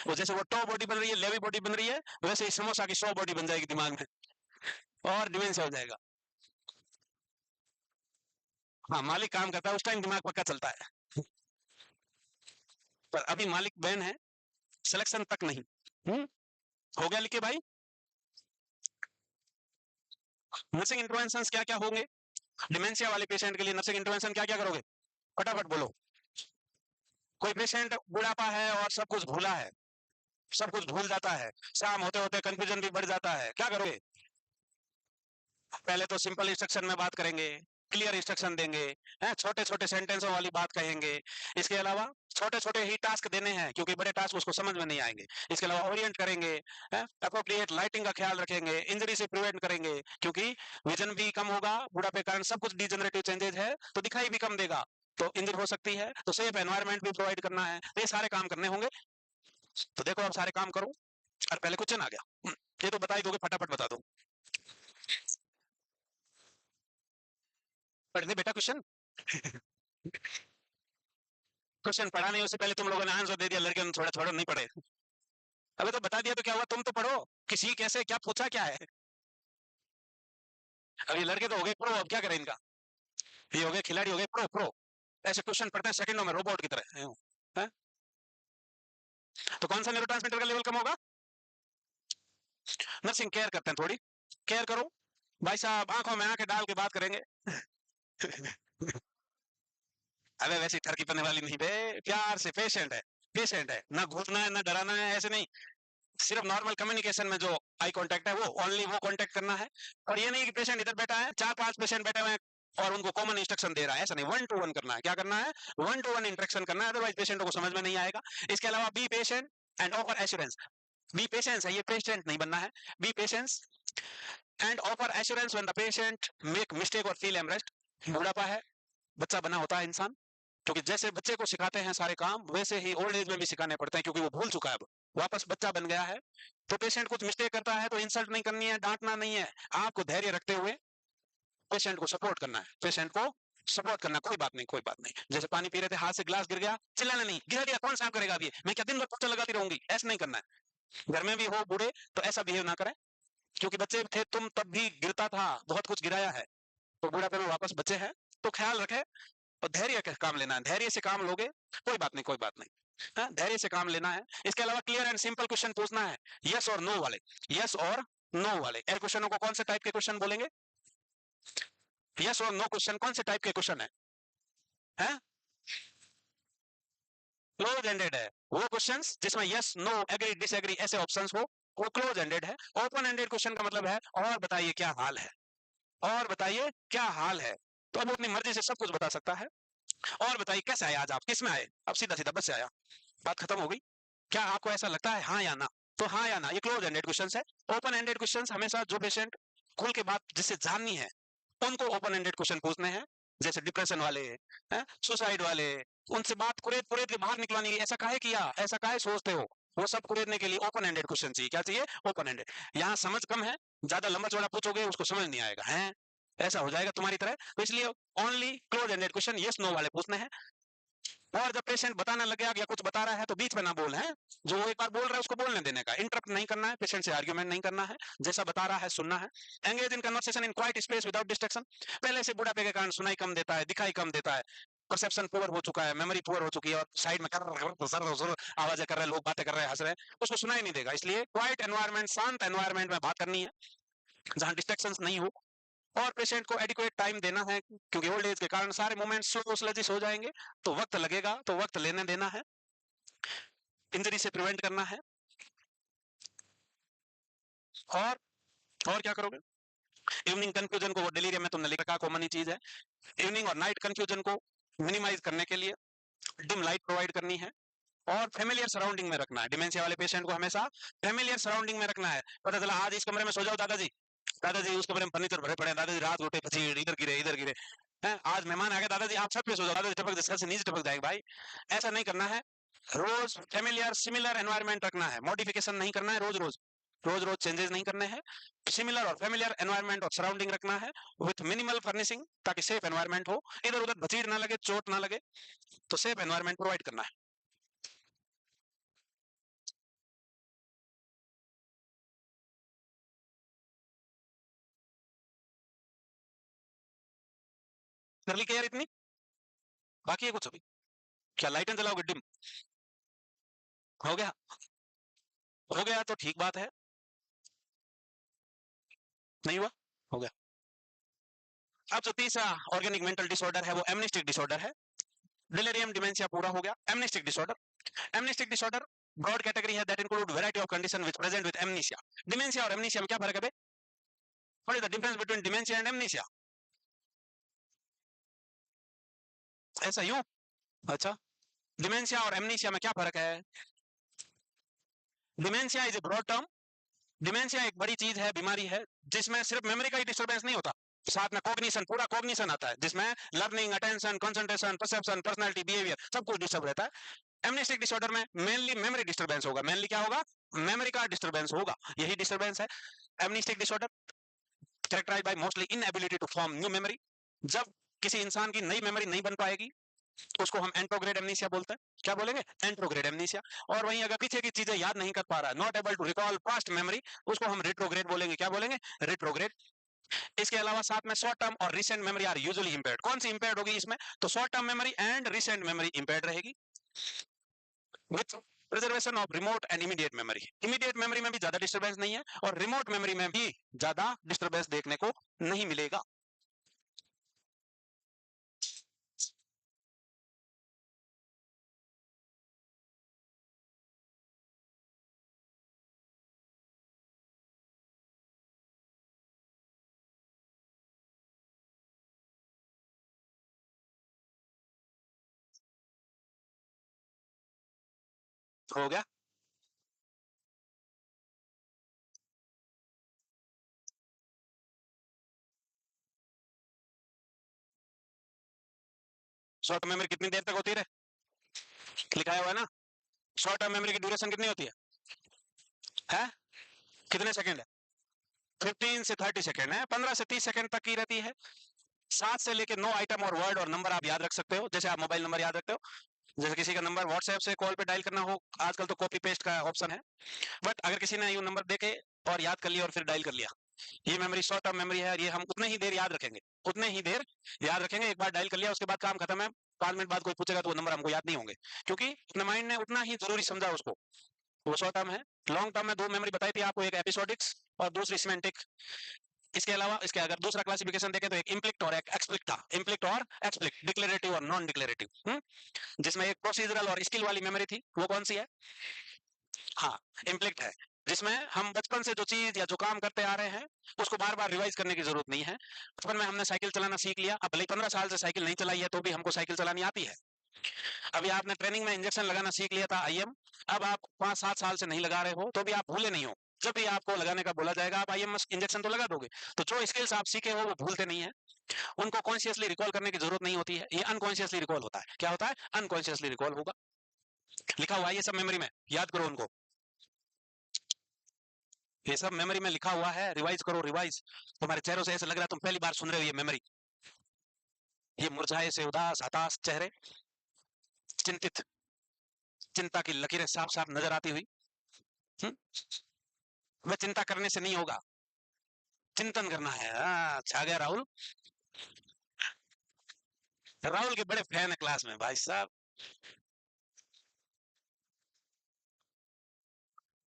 वो जैसे वो टॉप बॉडी बन रही है, लेवी बॉडी बन रही है, वैसे ही समोसा की 100 बॉडी बन जाएगी दिमाग में और डिमेंशिया हो जाएगा। हाँ, मालिक काम करता है उस टाइम दिमाग पक्का चलता है, पर अभी मालिक बैन है, सिलेक्शन तक नहीं। हो गया लिखे भाई। नर्सिंग इंटरवेंशन क्या क्या होंगे डिमेंशिया वाले पेशेंट के लिए, नर्सिंग इंटरवेंशन क्या क्या करोगे, फटाफट बोलो। कोई पेशेंट बुढ़ापा है और सब कुछ भूला है, सब कुछ भूल जाता है, शाम होते होते कंफ्यूजन भी बढ़ जाता है, क्या करोगे। पहले तो सिंपल इंस्ट्रक्शन में बात करेंगे, क्लियर इंस्ट्रक्शन देंगे, छोटे छोटे सेंटेंसों वाली बात कहेंगे। इसके अलावा छोटे छोटे ही टास्क देने हैं क्योंकि बड़े टास्क उसको समझ में नहीं आएंगे। इसके अलावा ओरिएंट करेंगे, अप्रोप्रिएट लाइटिंग का ख्याल रखेंगे, इंजरी से प्रिवेंट करेंगे क्योंकि विजन भी कम होगा, बुढ़ापे के कारण सब कुछ डिजेनरेटिव चेंजेस है तो दिखाई भी कम देगा, तो इंजरी हो सकती है, तो सेफ एनवायरनमेंट भी प्रोवाइड करना है, तो ये सारे काम करने होंगे। तो देखो अब सारे काम करो और पहले क्वेश्चन आ गया, ये तो बता ही दोगे, फटाफट बता दो। पढ़ने बेटा क्वेश्चन, क्वेश्चन पढ़ा नहीं उससे पहले तुम लोगों ने आंसर दे दिया, लड़के ने थोड़ा थोड़ा नहीं पढ़े। अबे तो बता दिया तो क्या हुआ, तुम तो पढ़ो, किसी कैसे क्या पूछा क्या है। अब ये लड़के तो हो गए प्रो, अब क्या करें इनका, ये हो गए खिलाड़ी, हो गए प्रो प्रो, ऐसे क्वेश्चन पढ़ते हैं सेकंडों में रोबोट की तरह है? तो कौन सा न्यूरोट्रांसमीटर का लेवल कम होगा, नर्सिंग केयर करते हैं, थोड़ी केयर करो भाई साहब, आंखों में आंखें डाल के बात करेंगे। अबे वैसी ठरकी पड़ने वाली नहीं बे, प्यार से, पेशेंट है, पेशेंट है, ना घूरना है ना डराना है, ऐसे नहीं, सिर्फ नॉर्मल कम्युनिकेशन में जो आई कांटेक्ट है वो ओनली वो कांटेक्ट करना है। और ये नहीं कि पेशेंट इधर बैठा है, 4-5 पेशेंट बैठे हुए हैं और उनको कॉमन इंस्ट्रक्शन दे रहा है, ऐसा नहीं, 1-to-1 करना है। क्या करना है, 1-to-1 इंटरेक्शन करना है, अदरवाइज पेशेंटों को समझ में नहीं आएगा। इसके अलावा be patient and offer assurance, B patience है, ये पेशेंट नहीं बनना है, B patience and offer assurance when the patient make mistake और फील एमरेस्ट। बुढ़ापा है, बच्चा बना होता है इंसान, क्योंकि जैसे बच्चे को सिखाते हैं सारे काम वैसे ही ओल्ड एज में भी सिखाने पड़ते हैं, क्योंकि वो भूल चुका है, अब वापस बच्चा बन गया है। तो पेशेंट कुछ मिस्टेक करता है तो इंसल्ट नहीं करनी है, डांटना नहीं है, आपको धैर्य रखते हुए पेशेंट को सपोर्ट करना है, पेशेंट को सपोर्ट करना, कोई बात नहीं कोई बात नहीं। जैसे पानी पी रहे थे, हाथ से गिलास गिर गया, चिल्लाना नहीं, गिरा दिया कौन साफ करेगा, अभी मैं क्या दिन भर पोछा लगाती रहूंगी, ऐसा नहीं करना है। घर में भी हो बूढ़े तो ऐसा बिहेव ना करें, क्योंकि बच्चे थे तुम तब भी गिरता था, बहुत कुछ गिराया है, तो बुढ़ापे में वापस बच्चे हैं, तो ख्याल रखे और धैर्य का काम लेना है, धैर्य से काम लोगे, कोई बात नहीं कोई बात नहीं, धैर्य से काम लेना है। इसके अलावा क्लियर एंड सिंपल क्वेश्चन पूछना है, यस और नो वाले, यस और नो वाले। ए क्वेश्चनों को कौन से टाइप के क्वेश्चन बोलेंगे, यस और नो क्वेश्चन कौन से टाइप के क्वेश्चन है? क्लोज एंडेड है, वो क्वेश्चंस जिसमें यस नो एग्री डिसएग्री ऐसे ऑप्शंस हो, वो क्लोज एंडेड है। ओपन एंडेड क्वेश्चन का मतलब है और बताइए क्या हाल है, और बताइए क्या हाल है, तो अब अपनी मर्जी से सब कुछ बता सकता है। और बताइए कैसे आए आज आप, किस में आए, अब सीधा सीधा बस से आया, बात खत्म हो गई। क्या आपको ऐसा लगता है, हाँ या ना, तो हाँ या ना, ये क्लोज एंडेड क्वेश्चंस है। ओपन एंडेड क्वेश्चंस हमेशा जो पेशेंट खुल के बात जिससे जाननी है उनको ओपन एंडेड क्वेश्चन पूछने हैं, जैसे डिप्रेशन वाले, सुसाइड वाले, उनसे बात कुरेद कुरेद के बाहर निकलवानी है, ऐसा काहे किया, ऐसा काहे सोचते हो, वो सब कुरेदने के लिए ओपन एंडेड क्वेश्चन चाहिए। क्या चाहिए, ओपन एंडेड। यहाँ समझ कम है, ज्यादा लंबा चौड़ा पूछोगे उसको समझ नहीं आएगा, है ऐसा हो जाएगा तुम्हारी तरह, तो इसलिए only close ended question yes no वाले पूछने हैं। और जब पेशेंट बताने लगे या कुछ बता रहा है तो बीच में ना बोल है, जो वो एक बार बोल रहा है उसको बोलने देने का, इंटरप्ट नहीं करना है, पेशेंट से आर्ग्यूमेंट नहीं करना है, जैसा बता रहा है सुनना है। Engage in conversation in quite space without distraction. पहले से बुढ़ापे के कारण सुनाई कम देता है, दिखाई कम देता है, परसेप्शन पुअर हो चुका है, मेमोरी पुअर हो चुकी है, और साइड में कर आवाजें कर रहे हैं, लोग बातें कर रहे हैं, हंस रहे हैं, उसको सुनाई नहीं देगा। इसलिए क्वाइट एनवायरनमेंट, शांत एनवायरनमेंट में बात करनी है जहां डिस्ट्रैक्शंस नहीं हो, और पेशेंट को एडिक्वेट टाइम देना है, क्योंकि ओल्ड एज के कारण सारे मूवमेंट स्लो स्लेजिश हो जाएंगे, तो वक्त लगेगा, तो वक्त लेने देना है, इंजरी से प्रिवेंट करना है। और क्या करोगे? इवनिंग कंफ्यूजन को, वो डिलीरियम में तुमने लिखा कॉमन ही चीज है, इवनिंग और नाइट कंफ्यूजन को मिनिमाइज करने के लिए डिम लाइट प्रोवाइड करनी है, और फेमिलियर सराउंडिंग में रखना है। डिमेंशिया वाले पेशेंट को हमेशा फेमिलियर सराउंडिंग में रखना है। पता चला आज इस कमरे में सो जाओ दादाजी, दादाजी उस कमरे में फर्नीचर भरे पड़े हैं, दादाजी रात उठे पची इधर गिरे इधर गिरे हैं, आज मेहमान आ गए, दादाजी आप छत पे सो जाओ, दादाजी टपक घर से नीचे टपक जाएंगे। भाई ऐसा नहीं करना है, रोज फेमिलियर सिमिलर एनवायरनमेंट रखना है, मॉडिफिकेशन नहीं करना है, रोज रोज चेंजेस नहीं करने हैं, सिमिलर और फेमिलियर एनवायरनमेंट और सराउंडिंग रखना है विथ मिनिमल फर्निशिंग, ताकि सेफ एनवायरनमेंट हो, इधर उधर भचीड़ ना लगे, चोट ना लगे, तो सेफ एनवायरनमेंट प्रोवाइड करना है। कर ली यार इतनी, बाकी है कुछ अभी? क्या लाइटें जलाओगे डिम? हो गया? हो गया तो ठीक बात है, नहीं हुआ? हो गया। अब जो तीसरा ऑर्गेनिक मेंटल डिसऑर्डर है वो एमनेस्टिक डिसऑर्डर है। डिलेरियम डिमेंशिया पूरा हो गया। Amnestic disorder, amnestic disorder broad category है that include variety of condition which present with amnesia. Dementia और एमनेसिया में क्या फर्क है बे? What is the difference between dementia and amnesia? ऐसा यूं? अच्छा, डिमेंशिया और एमनेसिया में क्या फर्क है? Dementia is a broad term, dementia एक बड़ी चीज है, बीमारी है, जिसमें सिर्फ मेमोरी का ही डिस्टर्बेंस नहीं होता, साथ में कॉग्निशन, पूरा कॉग्निशन आता है, जिसमें learning, attention, concentration, perception, personality, behaviour सब कुछ डिस्टर्ब रहता है। एमनेस्टिक डिसऑर्डर में मेनली मेमोरी डिस्टर्बेंस होगा, मेनली क्या होगा? मेमोरी का डिस्टर्बेंस होगा, यही डिस्टर्बेंस है। Amnestic disorder characterised by mostly inability to form new memory. जब किसी इंसान की नई मेमोरी नहीं बन पाएगी, उसको हम एंट्रोग्रेड एमनीसिया बोलते हैं। क्या बोलेंगे? एंट्रोग्रेड एमनीसिया। और वहीं अगर पीछे की चीजें याद नहीं कर पा रहा है, not able to recall past memory, उसको हम रिट्रोग्रेड बोलेंगे। क्या बोलेंगे? रिट्रोग्रेड। इसके अलावा साथ में शॉर्ट टर्म और recent memory are usually impaired. कौन सी इंपेयर्ड होगी इसमें? तो short term memory and recent memory impaired रहेगी, with preservation of remote and immediate memory. Immediate memory में भी ज्यादा डिस्टर्बेंस नहीं है, और रिमोट मेमोरी में भी ज्यादा डिस्टर्बेंस देखने को नहीं मिलेगा। हो गया? शॉर्ट मेमोरी कितनी देर तक होती है? लिखा हुआ है ना, शॉर्ट टर्म मेमोरी की ड्यूरेशन कितनी होती है? कितने सेकंड है? 15 से 30 सेकंड है, 15 से 30 सेकंड तक की रहती है। 7 से लेकर 9 आइटम और वर्ड और नंबर आप याद रख सकते हो, जैसे आप मोबाइल नंबर याद रखते हो, जैसे किसी का नंबर व्हाट्सएप से कॉल पे डायल करना हो, आजकल तो कॉपी पेस्ट का ऑप्शन है, बट अगर किसी ने ये नंबर देके और याद कर लिया और फिर डायल कर लिया, ये मेमोरी शॉर्ट टर्म मेमोरी है, ये हम उतने ही देर याद रखेंगे, उतने ही देर याद रखेंगे। एक बार डायल कर लिया उसके बाद काम खत्म है, 5 मिनट बाद कोई पूछेगा तो वो नंबर हमको याद नहीं होंगे, क्योंकि अपने माइंड ने उतना ही जरूरी समझा उसको, वो शॉर्ट टर्म है। लॉन्ग टर्म में दो मेमोरी बताई थी आपको, एक एपिसोडिक्स और दूसरी सिमेंटिक। इसके अलावा इसके अगर दूसरा क्लासिफिकेशन देखें तो एक इम्प्लिक्ट और एक एक्सप्लिक्ट था। इम्प्लिक्ट और एक्सप्लिक्ट, डिक्लेरेटिव और नॉन डिक्लेरेटिव, जिसमें एक प्रोसीजरल और स्किल वाली मेमोरी थी, वो कौन सी है? हाँ, इम्प्लिक्ट है, जिसमें हम बचपन से जो चीज या जो काम करते आ रहे हैं उसको बार बार रिवाइज करने की जरूरत नहीं है। बचपन में हमने साइकिल चलाना सीख लिया, अब भले 15 साल से साइकिल नहीं चलाई है तो भी हमको साइकिल चलानी आती है। अभी आपने ट्रेनिंग में इंजेक्शन लगाना सीख लिया था, आईएम, अब आप 5-7 साल से नहीं लगा रहे हो तो भी आप भूले नहीं हो, जब भी आपको लगाने का बोला जाएगा आप आईएम इंजेक्शन तो लगा दोगे। तो जो स्किल्स आप सीखे हो वो भूलते नहीं है, उनको कॉन्शियसली रिकॉल करने की जरूरत नहीं होती है, ये अनकॉन्शियसली रिकॉल होता है। क्या होता है? अनकॉन्शियसली रिकॉल होगा, लिखा हुआ है ये सब मेमोरी में, याद करो उनको, ये सब मेमोरी में लिखा हुआ है, रिवाइज करो रिवाइज। तुम्हारे चेहरों से ऐसा लग रहा है तुम पहली बार सुन रहे हो ये मेमोरी, ये मुरझाए से उदास हताश चेहरे। चिंतित, चिंता की लकीरें साफ साफ नजर आती हुई। वह चिंता करने से नहीं होगा, चिंतन करना है। छा गया राहुल। राहुल के बड़े फैन है क्लास में भाई साहब।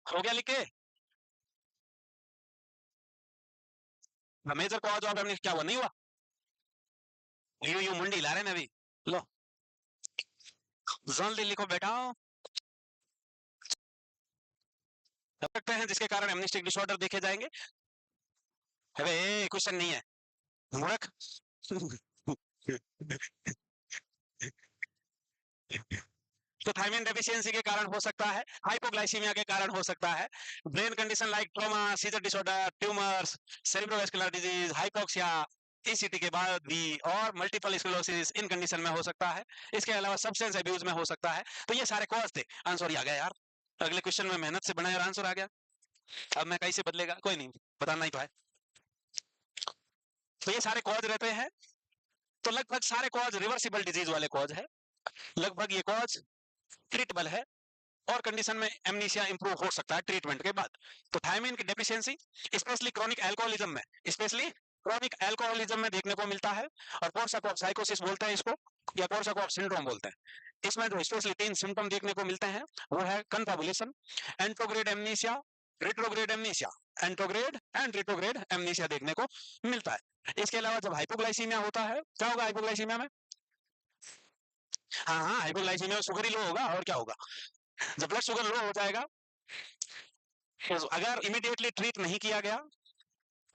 हो गया लिख के? मेजर कॉज ऑफ एमनेस्टिया क्या हुआ, नहीं हुआ? यू मुंडी ला रहे हैं अभी। लो जल्दी लिखो बेटा। सकते हैं जिसके कारण एमनेस्टिक डिसऑर्डर देखे जाएंगे। अबे क्वेश्चन नहीं है मूर्ख। तो थायमिन डेफिशिएंसी के कारण हो सकता है, हाइपोग्लाइसीमिया के कारण हो सकता है, brain condition like trauma, scissor disorder, tumours, cerebrovascular disease, hypoxia, ECT के बाद भी, और मल्टीपल स्क्लेरोसिस इन कंडीशन में हो सकता है। इसके अलावा सब्सटेंस अब्यूज में हो सकता है। तो ये सारे कॉज थे। आंसर ही आ गया यार, अगले क्वेश्चन में मेहनत से बनाया और आंसर आ गया। अब मैं कैसे बदलेगा, कोई नहीं, बताना ही तो है। तो ये सारे कॉज रहते हैं। तो लगभग सारे कॉज रिवर्सिबल डिजीज वाले कॉज है, लगभग ये कॉज ट्रीटेबल है, और कंडीशन में एमनीशिया इंप्रूव हो सकता है ट्रीटमेंट के बाद। तो थायमिन की डेफिशिएंसी स्पेशली क्रॉनिक अल्कोहलिज्म में, स्पेशली क्रॉनिक अल्कोहलिज्म में देखने को मिलता है, और कोर्साकॉफ साइकोसिस बोलते हैं इसको, या कोर्साकॉफ सिंड्रोम बोलते हैं। इसमें जो स्पेशली 3 सिम्टम देखने को मिलते हैं वो है confabulation, anterograde amnesia, retrograde amnesia, anterograde and retrograde amnesia देखने को मिलता है। इसके अलावा जब हाइपोग्लाइसीमिया होता है, क्या होगा हाइपोग्लाइसीमिया में? हाँ हाँ, हाइपोग्लाइसीमिया में शुगर ही लो होगा, और क्या होगा? जब ब्लड शुगर लो हो जाएगा, तो अगर इमीडिएटली ट्रीट नहीं किया गया,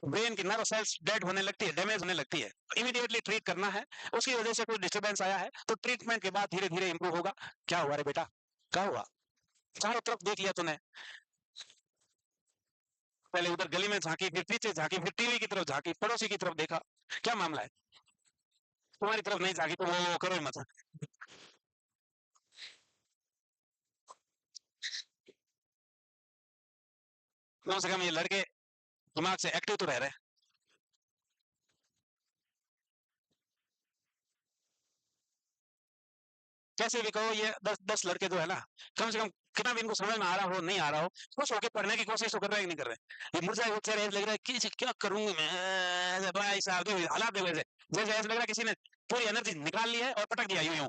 ब्रेन की नर्व सेल्स डेड होने लगती है, डैमेज होने लगती है, इमीडिएटली ट्रीट करना है। उसकी वजह से कोई डिस्टर्बेंस आया है तो ट्रीटमेंट के बाद धीरे धीरे इंप्रूव होगा। क्या हुआ रे बेटा, क्या हुआ? चारों तरफ देख लिया तूने, पहले उधर गली में झांकी, फिर पीछे झांकी, फिर टीवी की तरफ झांकी, पड़ोसी की तरफ देखा, क्या मामला है? तुम्हारी तरफ नहीं झांकी तो वो करो ही मत। कम से कम ये लड़के दिमाग से एक्टिव तो रह रहे हैं। कैसे भी कहो, ये 10 लड़के जो है ना, कम से कम कितना भी इनको समझ में आ रहा हो नहीं आ रहा हो, खुश होकर पढ़ने की कोशिश तो कर रहे हैं कि नहीं कर रहे? ये मुरझाए हुए चेहरे लग रहा है कि क्या करूंगी मैं, भाई साहब देखो हालात देखो, ऐसे जैसे ऐसे लग रहा है किसी ने पूरी एनर्जी निकाल ली है और पटक दिया यूं यूं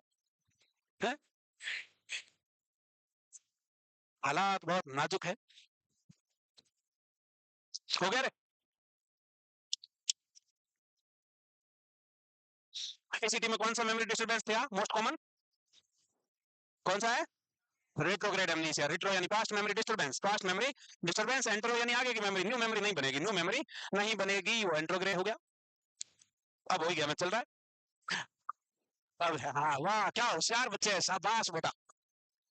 है। हालात बहुत नाजुक है। हो गया रे? कैपेसिटी में कौन सा मेमोरी डिस्टर्बेंस था मोस्ट कॉमन? कौन सा है? Retrograde amnesia. रेट्रो यानी past memory disturbance, past memory disturbance. Antero यानी आगे की मेमोरी, न्यू मेमोरी नहीं बनेगी, न्यू मेमोरी नहीं बनेगी, वो एंट्रोग्रेड हो गया। अब हो गया, मैं चल रहा है अब। हाँ वाह, क्या होशियार बच्चे हैं, शाबाश बेटा।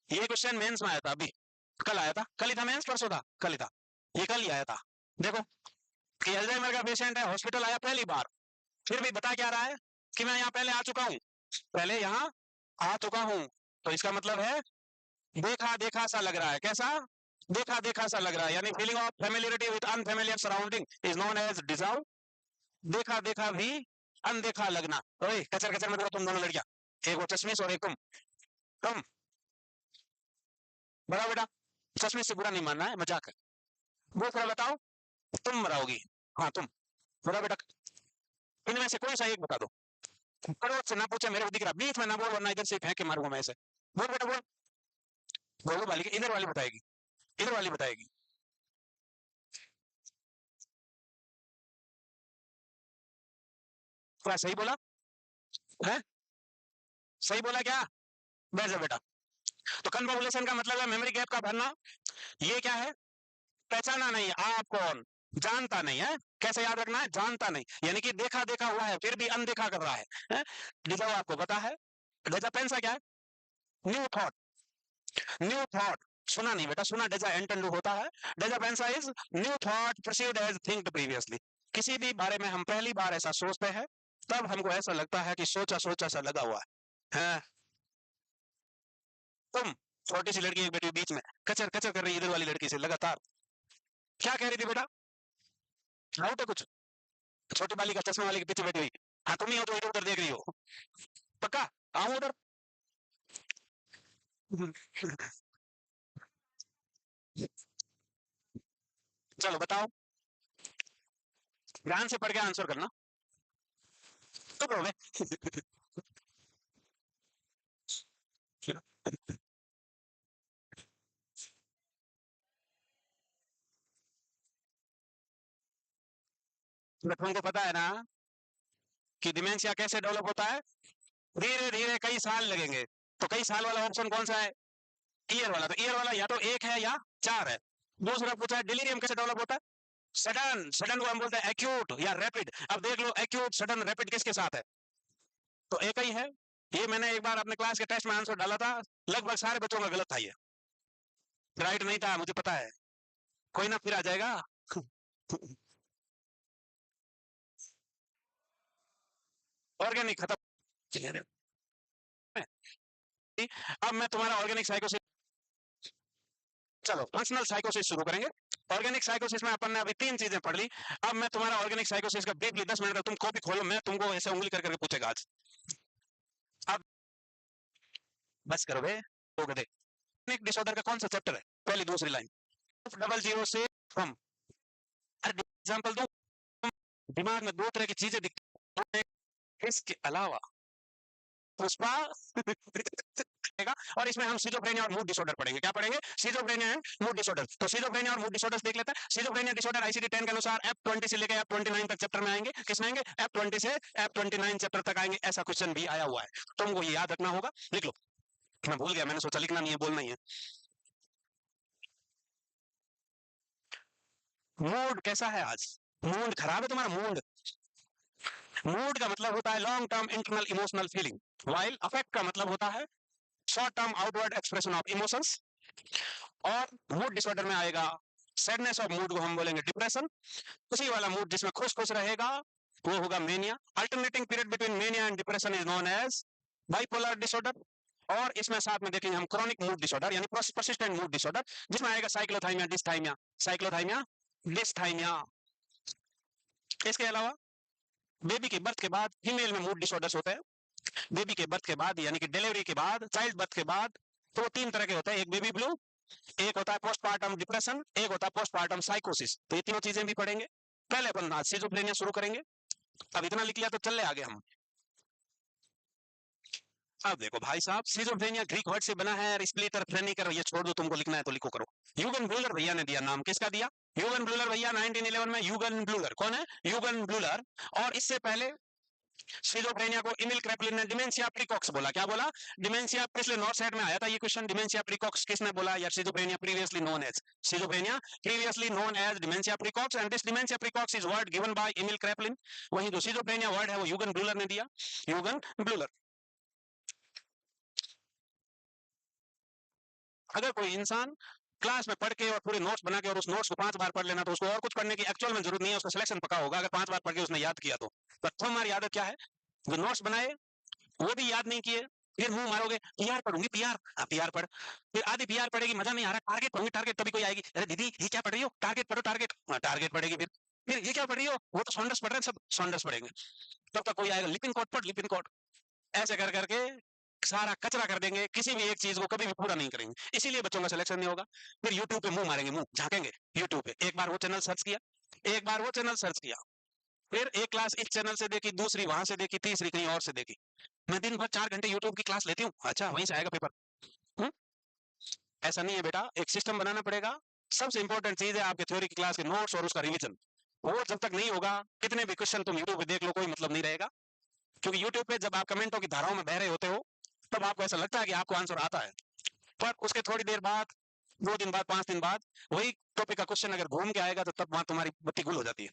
ये क्वेश्चन मेंस में आया था अभी, कल आया था, कल ही था मेंस, परसों था, कल ही था, ये कल ही आया था। देखो कि अल्जाइमर का पेशेंट है, हॉस्पिटल आया पहली बार, फिर भी बता क्या रहा है कि मैं यहाँ पहले आ चुका हूँ, पहले यहाँ आ चुका हूँ। तो इसका मतलब है देखा देखा सा लग रहा है। कैसा? देखा देखा सा लग रहा है, यानी feeling of familiarity with unfamiliar surrounding is known as deja vu. देखा देखा भी अनदेखा लगना। ओए कचर कचर में देखो तुम दोनों लड़कियां, एक वो चश्मिश और एक तुम बड़ा बेटा, चश्मिश से बुरा नहीं मानना है, मजाक है। वो थोड़ा बताओ, तुम मराओगी। हाँ तुम बड़ा बेटा, इनमें से कोई सा एक बता दो। करोड़ से ना पूछे, मेरे को दिख रहा, बीच में ना बोल, वरना इधर से फेंक के मारूंगा मैं ऐसे। बोल बेटा बोल। बोलो वाली, इधर वाली बताएगी, इधर वाली बताएगी। क्या सही बोला है? सही बोला क्या? बैठ जा बेटा। तो कन्फर्मेशन का मतलब है मेमोरी गैप का भरना। ये क्या है? पहचाना नहीं, आप कौन, जानता नहीं है। कैसे याद रखना है? जानता नहीं, यानी कि देखा देखा हुआ है फिर भी अनदेखा कर रहा है? डिजाओ आपको पता है, डेजा पेंसा क्या है? New thought, new thought. सुना नहीं बेटा, सुना डेजा एंटेंडू होता है। Deja pense is new thought perceived as thinked previously. किसी भी बारे में हम पहली बार ऐसा सोचते हैं, तब हमको ऐसा लगता है कि सोचा सोचा सा लगा हुआ है। तुम छोटी सी लड़की एक बेटी बीच में कचर कचर कर रही है इधर वाली लड़की से लगातार, क्या कह रही थी बेटा? आउट है कुछ? छोटी वाली का चश्मा वाली के पीछे बैठी हुई, हाँ तुम ही हो जो इधर उधर देख रही हो, पक्का? आऊं उधर? चलो बताओ, ध्यान से पढ़ के आंसर करना। तो करोगे। तुमको पता है ना कि डिमेंशिया कैसे डेवलप होता है? धीरे धीरे कई साल लगेंगे। तो कई साल वाला ऑप्शन कौन सा है? ईयर वाला। तो ईयर वाला या तो एक है या चार है। दूसरा पूछा है डिलीरियम कैसे डेवलप होता है? सडन। सडन को हम बोलते हैं एक्यूट या रैपिड। अब देख लो एक्यूट सडन रैपिड किसके साथ है? तो एक ही है। ये मैंने एक बार अपने क्लास के टेस्ट में आंसर डाला था, लगभग सारे बच्चों का गलत था ये। राइट नहीं था, मुझे पता है। कोई ना, फिर आ जाएगा। ऑर्गेनिक खत्म। अब मैं तुम्हारा ऑर्गेनिक साइकोसिस, चलो फंक्शनल साइकोसिस शुरू करेंगे। ऑर्गेनिक साइकोसिस में अपन ने अभी तीन चीजें पढ़ ली। अब मैं तुम्हारा ऑर्गेनिक साइकोसिस का ब्रीफली 10 मिनट तक, तुम कॉपी खोलो, मैं तुमको ऐसे उंगली करके पूछेगा आज। अब बस करो बे, हो गए। डिसऑर्डर का कौन सा चैप्टर है? पहली दूसरी लाइन। डबल जीरो से फ्रॉम। एग्जाम्पल दो। दिमाग में दो तरह की चीजें दिखती हैं, इसके अलावा पुष्पा। और इसमें हम सिजोफ्रेनिया और मूड डिसऑर्डर पढ़ेंगे। क्या पढ़ेंगे? Schizophrenia and mood disorder. तो सिजोफ्रेनिया और मूड डिसऑर्डर्स देख लेते हैं। सिजोफ्रेनिया डिसऑर्डर आईसीडी 10 के अनुसार F20 से लेकर F29 तक चैप्टर में आएंगे। किसमें आएंगे? F20 से F29 चैप्टर तक आएंगे। ऐसा क्वेश्चन भी आया हुआ है, तुमको ये याद रखना होगा। लिख लो। मैं भूल गया, मैंने सोचा लिखना नहीं है, बोलना ही है। मूड कैसा है आज? मूड खराब है तुम्हारा? मूड, मूड का मतलब होता है long term internal emotional feeling, while affect का मतलब होता है short term outward expression of emotions. और मूड डिसऑर्डर में आएगा सैडनेस ऑफ मूड को हम बोलेंगे डिप्रेशन। उसी वाला मूड जिसमें खुश खुश रहेगा वो होगा mania. Alternating period between mania and depression is known as bipolar disorder. और इसमें साथ में देखेंगे हम क्रॉनिक मूड डिसऑर्डर यानी परसिस्टेंट मूड डिसऑर्डर, जिसमें आएगा साइक्लोथाइमिया डिस्थाइमिया। साइक्लोथाइमिया डिस्थाइमिया। इसके अलावा बेबी के बर्थ के बाद फीमेल में मूड डिसऑर्डर्स होते हैं। बेबी के बर्थ के बाद यानी कि डिलीवरी के बाद, चाइल्ड बर्थ के बाद, तो तीन तरह के होते हैं। एक बेबी ब्लू, एक होता है पोस्टमार्टम डिप्रेशन, एक होता है पोस्टमार्टम साइकोसिस। तो ये तीनों चीजें भी पढ़ेंगे। पहले अपन आज सिजोफ्रेनिया शुरू करेंगे। अब इतना लिख लिया तो चल ले आगे हम। अब देखो भाई साहब, सिजोफ्रेनिया ग्रीक वर्ड से बना है। स्प्लिटर फ्रेनिकर ये छोड़ दो, तुमको लिखना है तो लिखो करो। यूगन ब्लूलर भैया ने दिया नाम। किसका दिया? यूगन ब्लूलर भैया 1911 में। यूगन ब्लूलर कौन है? यूगन ब्लूलर। और इससे पहले सिजोफ्रेनिया को एमिल क्रैपलिन ने डिमेंशिया प्रीकॉक्स बोला। क्या बोला? डिमेंशिया। पिछले नॉर्थ साइड में आया था ये क्वेश्चन, डिमेंशिया प्रीकॉक्स किसने बोला? यार schizophrenia previously known as, schizophrenia previously known as dementia praecox, and this dementia praecox is word given by Emil Kraepelin. वही जो सिजोफ्रेनिया वर्ड है वो यूगन ब्लूलर ने दिया। यूगन ब्लूलर। अगर कोई इंसान क्लास में पढ़ के और पूरे नोट्स बना के और उस नोट्स को 5 बार पढ़ लेना, तो उसको और कुछ पढ़ने की एक्चुअल में जरूरत नहीं है, उसका सिलेक्शन पक्का होगा अगर 5 बार पढ़ के उसने याद किया तो। पर हमारी आदत क्या है? जो नोट्स बनाए वो भी याद नहीं किए, फिर मुंह मारोगे पीआर पढ़ूंगी पीआर। पीआर पढ़, फिर आधी पीआर पढ़ेगी, मजा नहीं आ रहा, टारगेट पढ़ूंगी टारगेट। तभी कोई आएगी, अरे दीदी ये क्या पढ़ रही हो? टारगेट पढ़ो टारगेट। टारगेट पढ़ेगी। फिर ये क्या पढ़ रही हो? वो तो सॉन्डर्स पढ़ रहे हैं, सब सॉन्डर्स पढ़ेंगे। तब तक कोई आएगा लिपिन कोड पढ़, लिपिन कोड। ऐसे कर करके सारा कचरा कर देंगे, किसी भी एक चीज को कभी भी पूरा नहीं करेंगे, इसीलिए बच्चों का सिलेक्शन नहीं होगा। फिर यूट्यूब पे मुंह मारेंगे, मुंह झांकेंगे यूट्यूब पे। एक बार वो चैनल सर्च किया, एक बार वो चैनल सर्च किया, फिर एक क्लास इस चैनल से देखी, दूसरी वहां से देखी, तीसरी कहीं और से देखी। मैं दिन भर 4 घंटे यूट्यूब की क्लास लेती हूँ, अच्छा वहीं से आएगा पेपर? हुँ? ऐसा नहीं है बेटा, एक सिस्टम बनाना पड़ेगा। सबसे इंपॉर्टेंट चीज है आपके थ्योरी की क्लास के नोट्स और उसका रिवीजन। वो जब तक नहीं होगा, कितने भी क्वेश्चन तुम यूट्यूब पे देख लो, कोई मतलब नहीं रहेगा। क्योंकि यूट्यूब पे जब आप कमेंटों की धाराओं में बह रहे होते हो, तब आपको ऐसा लगता है कि आपको आंसर आता है। पर उसके थोड़ी देर बाद, 2 दिन बाद, 5 दिन बाद, वही टॉपिक का क्वेश्चन अगर घूम के आएगा, तो तब वहां तुम्हारी बत्ती गुल हो जाती है।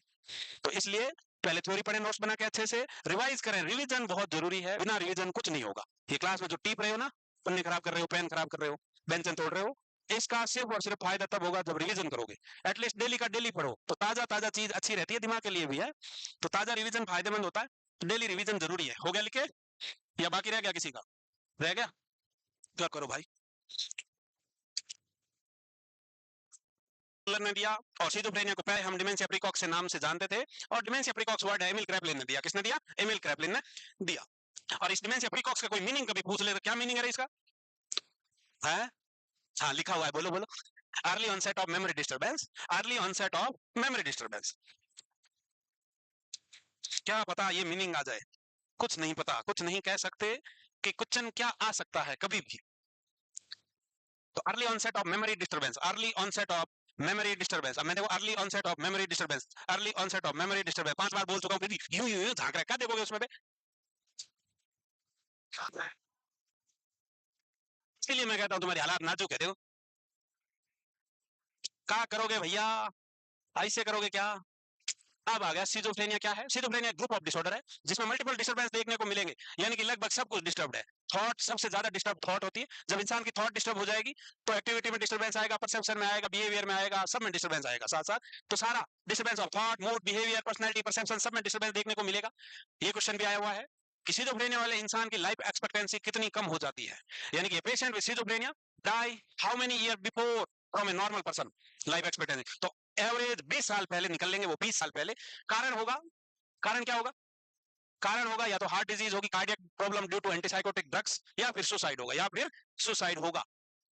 तो इसलिए पहले थ्योरी पढ़े, नोट्स बना के अच्छे से रिवाइज करें। रिवीजन बहुत जरूरी है, बिना रिवीजन कुछ नहीं होगा। ये क्लास में जो टीप रहे हो ना, पन्ने खराब कर रहे हो, पेन खराब कर रहे हो, बेंचन तोड़ रहे हो, इसका सिर्फ और सिर्फ फायदा तब होगा जब रिवीजन करोगे। एटलीस्ट डेली का डेली पढ़ो, तो ताजा ताजा चीज अच्छी रहती है, दिमाग के लिए भी है। तो ताजा रिवीजन फायदेमंद होता है। डेली रिवीजन जरूरी है। हो गया लिखे या बाकी रह गया किसी का? रह गया? क्या करो भाई। ने दिया। और सिजोफ्रेनिया को पहले हम डिमेंशिया प्रीकॉक्स से नाम से जानते थे, और डिमेंशिया प्रीकॉक्स वर्ड है एमिल क्रैपलिन ने दिया। किसने दिया? एमिल क्रैपलिन ने दिया। और इस डिमेंशिया प्रीकॉक्स का कोई मीनिंग कभी पूछ ले तो क्या मीनिंग है इसका? है? हाँ लिखा हुआ है, बोलो बोलो। Early onset of memory disturbance, early onset of memory disturbance. क्या पता ये मीनिंग आ जाए, कुछ नहीं पता, कुछ नहीं कह सकते कि क्वेश्चन क्या आ सकता है कभी भी। तो early onset of memory disturbance, early onset of memory disturbance. अब मैं देखो early onset of memory disturbance, early onset of memory disturbance 5 बार बोल चुका हूं, यूं यूं यूं झांक रहा है, क्या देखोगे उसमें पे? इसलिए मैं कहता हूं तुम्हारी हालात नाजुक है। देखो क्या करोगे भैया, ऐसे करोगे क्या? अब आ गया सिजोफ्रेनिया। क्या है सिजोफ्रेनिया? ग्रुप ऑफ डिसऑर्डर है जिसमें मल्टीपल डिस्टर्बेंस देखने को मिलेंगे, यानी कि लगभग सब कुछ डिस्टर्ब है। थॉट सबसे ज्यादा डिस्टर्ब थॉट होती है। जब इंसान की थॉट डिस्टर्ब हो जाएगी तो एक्टिविटी में डिस्टर्बेंस आएगा, परसेप्शन में आएगा, बिहेवियर में आएगा, सब में डिस्टर्बेंस आएगा साथ साथ। तो सारा disturbance of thought, mood, behaviour, personality, perception, सब में डिस्टर्बेंस देखने को मिलेगा। ये क्वेश्चन भी आया हुआ है कि सिजोफ्रेनिया वाले इंसान की लाइफ एक्सपेक्टेंसी कितनी कम हो जाती है, यानी कि patient with schizophrenia die how many year before from a normal person life expectancy. तो एवरेज 20 साल पहले निकल लेंगे वो, 20 साल पहले। कारण होगा, कारण क्या होगा? कारण होगा या तो हार्ट डिजीज होगी, cardiac problem due to antipsychotic drugs, या फिर सुसाइड होगा, या फिर सुसाइड होगा।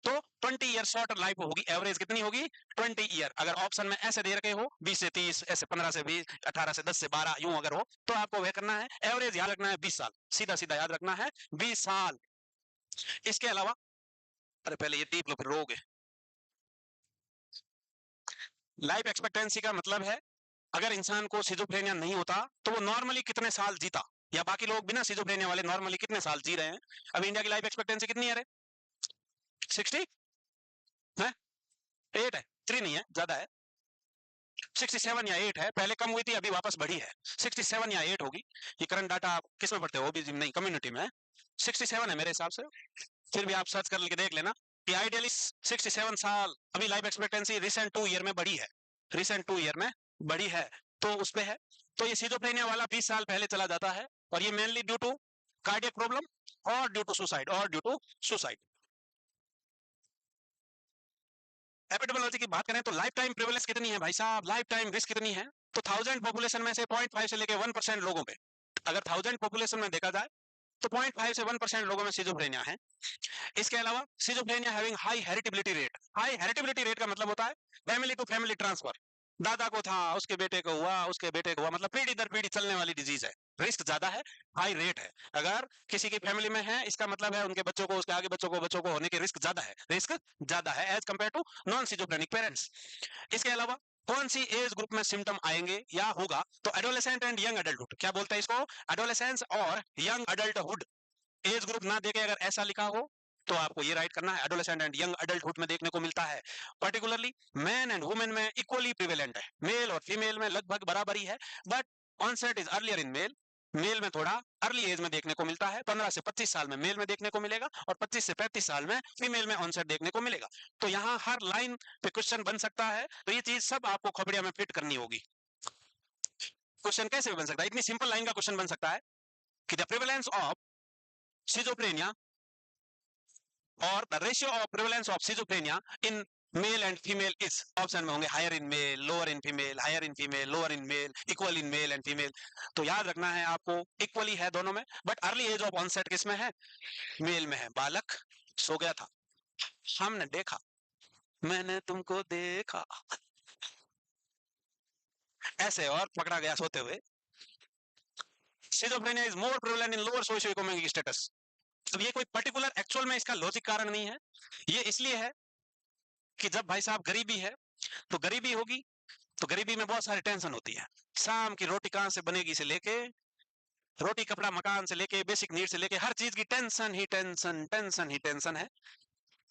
तो 20 ईयर शॉर्टर लाइफ होगी, एवरेज कितनी होगी? 20 ईयर। अगर ऑप्शन में ऐसे दे रखे हो 20 से 30, ऐसे 15 से 20, 18 से 10 से 12, यूं अगर हो तो आपको वह करना है, एवरेज याद रखना है 20 साल, सीधा सीधा याद रखना है 20 साल। इसके अलावा, अरे पहले ये टीप लो फिर रोगे। लाइफ एक्सपेक्टेंसी का मतलब है अगर इंसान को सिजोफ्रेनिया नहीं होता तो वो नॉर्मली कितने साल जीता, या बाकी लोग बिना सिजोफ्रेनिया वाले नॉर्मली कितने साल जी रहे हैं। अब इंडिया की लाइफ एक्सपेक्टेंसी कितनी है रे? 60 है? 8 है, 3 नहीं है, ज्यादा है। 67 या 8 है, पहले कम हुई थी अभी वापस बढ़ी है। 67 या 8 होगी। ये करंट डाटा आप किस में पढ़ते हो? ओबीसी नहीं, कम्युनिटी में। 67 है मेरे हिसाब से। फिर भी आप सर्च कर लेके देख लेना कि आइडियली 67 साल अभी लाइफ एक्सपेक्टेंसी रिसेंट 2 ईयर में बढ़ी है, रिसेंट 2 ईयर में बढ़ी है, तो उस पे है। तो ये सिजोफ्रेनिया वाला 20 साल पहले चला जाता है, और ये mainly due to cardiac problem और ड्यू टू सुसाइड, और ड्यू टू सुसाइड। एपिडेमियोलॉजी की बात करें तो लाइफ टाइम प्रिवलेंस कितनी है भाई साहब, लाइफ टाइम रिस्क कितनी है? तो 1000 पॉपुलेशन में से 0.5 से लेके 1% लोगों पे, अगर 1000 पॉपुलेशन में देखा जाए तो 0.5 से 1% लोगों में सिजोफ्रेनिया है। इसके अलावा schizophrenia having high heritability rate. High heritability rate का मतलब होता है फैमिली टू फैमिली ट्रांसफर। दादा को था, उसके बेटे को हुआ, उसके बेटे को हुआ, मतलब पीढ़ी दर पीढ़ी चलने वाली डिजीज है। रिस्क ज्यादा है, हाई रेट है। अगर किसी की फैमिली में है इसका मतलब है उनके बच्चों को, उसके आगे बच्चों को होने के रिस्क ज्यादा है, रिस्क ज्यादा है age compare to non schizophrenic parents. इसके अलावा कौन सी एज ग्रुप में सिम्टम आएंगे या होगा? तो एडोलेसेंट एंड यंग अडल्टहुड। क्या बोलते हैं इसको? एडोलेसेंस और यंग अडल्टहुड। एज ग्रुप ना देके अगर ऐसा लिखा हो तो आपको ये राइट करना है, एडोलेसेंट एंड यंग अडल्टहुड में देखने को मिलता है। पर्टिकुलरली मैन एंड वुमेन में इक्वली प्रिवेलेंट है, मेल और फीमेल में लगभग बराबरी है, but onset is earlier in male. Male में थोड़ा अर्ली एज में देखने को मिलता है, 15 से 25 साल में मेल में देखने को मिलेगा, और 25 से 35 साल में फीमेल में ऑनसेट देखने को मिलेगा। तो यहाँ हर लाइन पे क्वेश्चन बन सकता है, तो ये चीज सब आपको खोपड़िया में फिट करनी होगी। क्वेश्चन कैसे भी बन सकता है, इतनी सिंपल लाइन का क्वेश्चन बन सकता है कि the prevalence of schizophrenia or the ratio of prevalence of schizophrenia in male and female is, option में होंगे higher in male, lower in female, higher in female, lower in male, equal in male and female। तो याद रखना है आपको equally है दोनों में, but early age of onset किस में है? मेल में है। बालक सो गया था, हमने देखा, मैंने तुमको देखा, ऐसे और पकड़ा गया सोते हुए। schizophrenia is more prevalent in lower socio-economic status। अब ये कोई पर्टिकुलर एक्चुअल में इसका लॉजिक कारण नहीं है, ये इसलिए है कि जब भाई साहब गरीबी है तो गरीबी होगी, तो गरीबी में बहुत सारी टेंशन होती है। शाम की रोटी कहां से बनेगी से लेके, रोटी कपड़ा मकान से लेके, बेसिक नीड से लेके, हर चीज की टेंशन ही टेंशन, टेंशन ही टेंशन है।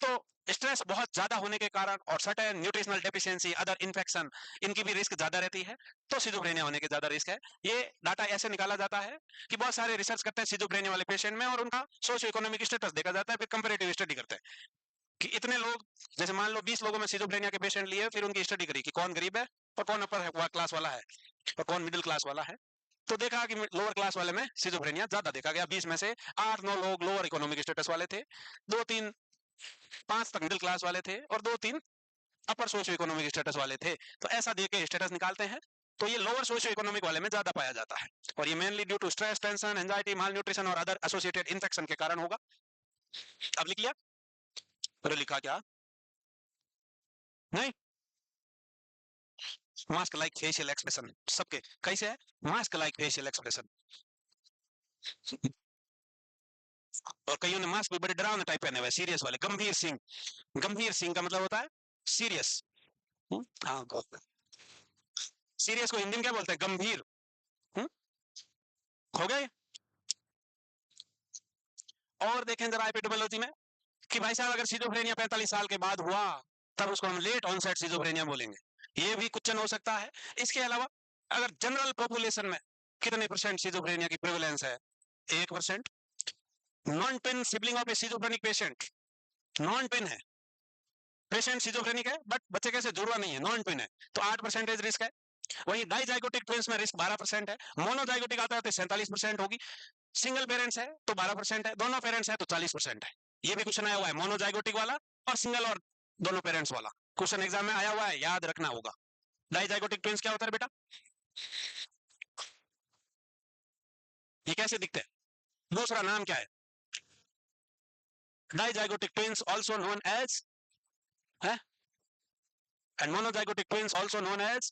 तो स्ट्रेस बहुत ज्यादा होने के कारण और certain nutritional deficiency, other infection, इनकी भी रिस्क ज्यादा रहती है, तो सिजोफ्रेनिया होने के ज्यादा रिस्क है। ये डाटा ऐसे निकाला जाता है कि बहुत सारे रिसर्च करते हैं सिजोफ्रेनिया वाले पेशेंट में, और उनका सोशियो इकोनॉमिक स्टेटस देखा जाता है, फिर कंपैरेटिव स्टडी करते हैं कि इतने लोग, जैसे मान लो 20 लोगों में सिजोफ्रेनिया के पेशेंट लिए, फिर उनकी स्टडी करी कि कौन गरीब है और कौन अपर क्लास वाला है और कौन मिडिल क्लास वाला है। तो देखा कि लोअर क्लास वाले में सिजोफ्रेनिया ज्यादा देखा गया। 20 में से 8-9 लोग लोअर इकोनॉमिक स्टेटस वाले थे, 2-3 5 तक मिडिल क्लास वाले थे, और 2-3 अपर सोशियो इकोनॉमिक स्टेटस वाले थे। तो ऐसा देके स्टेटस निकालते हैं। तो ये लोअर सोशियो इकोनॉमिक वाले में ज्यादा पाया जाता है, और ये mainly due to stress, tension, anxiety, malnutrition और अदर एसोसिएटेड इन्फेक्शन के कारण होगा। अब लिख लिया? अरे लिखा क्या? नहीं, मास्क लाइक फेशियल एक्सप्रेशन सबके कैसे है? Mask like facial expression. और कईयों ने मास्क भी बड़े डरावने टाइप पहने हुए, सीरियस वाले, गंभीर सिंह। गंभीर सिंह का मतलब होता है सीरियस। हाँ, सीरियस को हिंदी में क्या बोलते हैं? गंभीर। हम्म, हो गया ये? और देखें जरा एपिडेमियोलॉजी में कि भाई साहब अगर सिजोफ्रेनिया 45 साल के बाद हुआ तब उसको हम लेट ऑनसेट सिजोफ्रेनिया बोलेंगे। ये भी क्वेश्चन हो सकता है। इसके अलावा अगर जनरल पॉपुलेशन में कितने परसेंट सिजोफ्रेनिया की प्रेवलेंस है? 1%। Non twin sibling of A schizophrenic patient, non twin है, पेशेंट सिजोफ्रेनिक है बट बच्चे कैसे जुड़वा नहीं है, नॉन ट्विन है, तो 8% रिस्क है। वही डाइजाइगोटिक ट्विंस में रिस्क 12% है। मोनोजाइगोटिक आता है तो 47% होगी। सिंगल पेरेंट्स है तो 12% है, दोनों पेरेंट्स है तो 40% है। ये भी क्वेश्चन आया हुआ है मोनोजाइगोटिक वाला और सिंगल और दोनों पेरेंट्स वाला, क्वेश्चन एग्जाम में आया हुआ है, याद रखना होगा। डाइजाइगोटिक ट्विंस क्या होता है बेटा? ये कैसे दिखते हैं? दूसरा नाम क्या है? Dizygotic twins also known as है, and monozygotic twins also known as,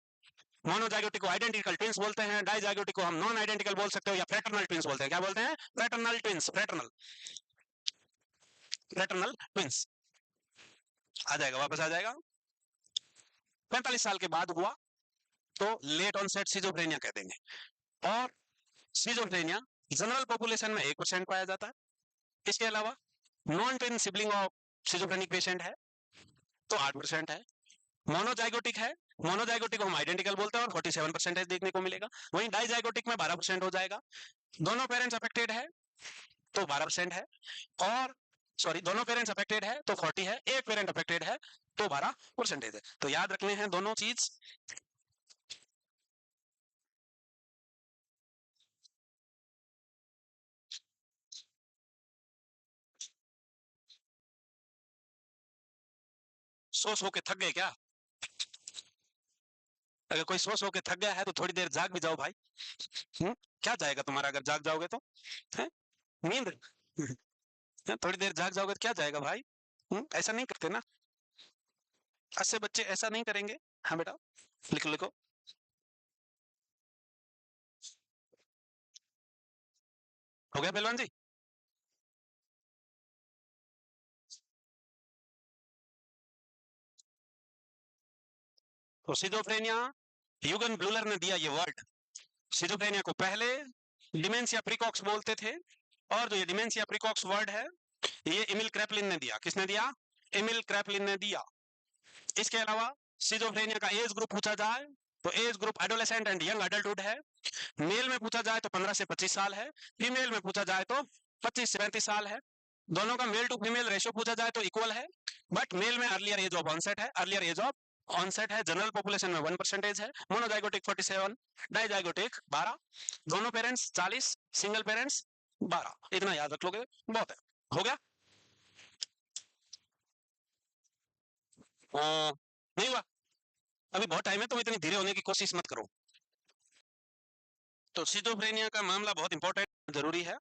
monozygotic को आइडेंटिकल ट्विंस बोलते हैं, डाइजाइगोटिक को हम नॉन आइडेंटिकल बोल सकते हो या फ्रेटर्नल ट्विंस बोलते हैं। क्या बोलते हैं? Fraternal twins, fraternal, fraternal twins. आ जाएगा, वापस आ जाएगा। 45 साल के बाद हुआ तो लेट ऑनसेट सिजोफ्रेनिया कह देंगे। और सिजोफ्रेनिया जनरल पॉपुलेशन में 1% पाया जाता है। इसके अलावा non twin sibling of schizophrenic patient है तो 8% है। मोनोजाइगोटिक है, मोनोजाइगोटिक को हम आइडेंटिकल बोलते हैं और 47% देखने को मिलेगा। वहीं डाइजाइगोटिक में 12% हो जाएगा। दोनों पेरेंट्स अफेक्टेड है तो 12% है। और सॉरी, दोनों पेरेंट्स अफेक्टेड है तो 40 है, एक पेरेंट अफेक्टेड है तो 12% है। तो याद रखने हैं दोनों चीज। सो के थक गए क्या? अगर कोई सो के थक गया है तो थोड़ी देर जाग भी जाओ भाई। क्या जाएगा तुम्हारा अगर जाग जाओगे तो? है नींद। थोड़ी देर जाग जाओगे तो क्या जाएगा भाई? ऐसा नहीं करते ना, अच्छे बच्चे ऐसा नहीं करेंगे। हाँ बेटा, लिखो लिखो। हो गया पहलवान जी? तो सिजोफ्रेनिया, यूगन ब्लूलर ने दिया ये वर्ड। सिजोफ्रेनिया को पहले डिमेंशिया प्रीकॉक्स बोलते थे, और जो ये डिमेंशिया प्रीकॉक्स वर्ड है ये एमिल क्रैपलिन ने दिया। किसने दिया? एमिल क्रैपलिन ने दिया। इसके अलावा सिजोफ्रेनिया का एज ग्रुप पूछा जाए तो age group adolescent and young adulthood है। मेल में पूछा जाए तो 15 से 25 साल है, फीमेल में पूछा जाए तो 25 से 35 साल है। दोनों का मेल टू फीमेल रेशियो पूछा जाए तो इक्वल है, बट मेल में अर्लियर एज ऑफ ऑनसेट है, अर्लियर एज ऑफ ऑनसेट है। जनरल पॉपुलेशन में 1% है। मोनोजाइगोटिक 47, डाइजाइगोटिक 12, दोनों पेरेंट्स 40, सिंगल पेरेंट्स 12। इतना याद रख लोगे बहुत है। हो गया? नहीं हुआ? अभी बहुत टाइम है, तो इतनी धीरे होने की कोशिश मत करो। तो सिजोफ्रेनिया का मामला बहुत इंपॉर्टेंट, जरूरी है,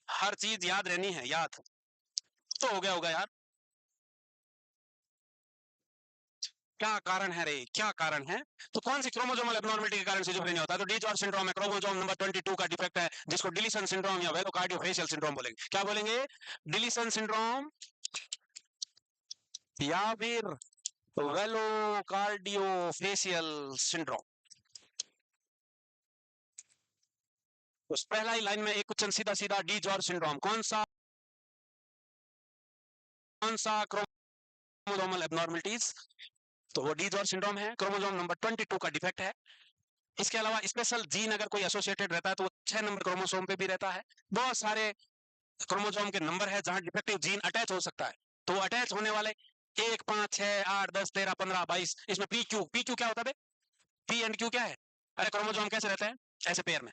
हर चीज याद रहनी है, याद तो हो गया होगा यार। क्या कारण है रे, क्या कारण है? तो कौन सी क्रोमोसोमल एब्नॉर्मलिटी के कारण सिजोफ्रेनिया होता है? तो डी जॉर्ज सिंड्रोम है, क्रोमोसोम नंबर 22 का डिफेक्ट है, जिसको डिलीशन सिंड्रोम या वेलोकार्डियोफेशियल सिंड्रोम बोलेंगे। क्या बोलेंगे? डिलीशन सिंड्रोम या फिर वेलोकार्डियोफेशियल सिंड्रोम। उस पहला ही लाइन में एक क्वेश्चन सीधा सीधा, डी जॉर्ज सिंड्रोम कौन सा क्रोमोसोमल एब्नॉर्मलिटीज? तो वो डी जॉर्ज सिंड्रोम है, क्रोमोसोम नंबर 22 का डिफेक्ट है। इसके अलावा स्पेशल जीन अगर कोई एसोसिएटेड रहता है तो वो 6 नंबर क्रोमोसोम पे भी रहता है। बहुत सारे क्रोमोसोम के नंबर है जहां डिफेक्टिव जीन अटैच हो सकता है, तो वो अटैच होने वाले 1, 5, 6, 8, 10, 13, 15, 22, इसमें पी क्यू, पी क्यू क्या होता है? पी एंड क्यू क्या है? अरे क्रोमोसोम कैसे रहते हैं? ऐसे पेयर में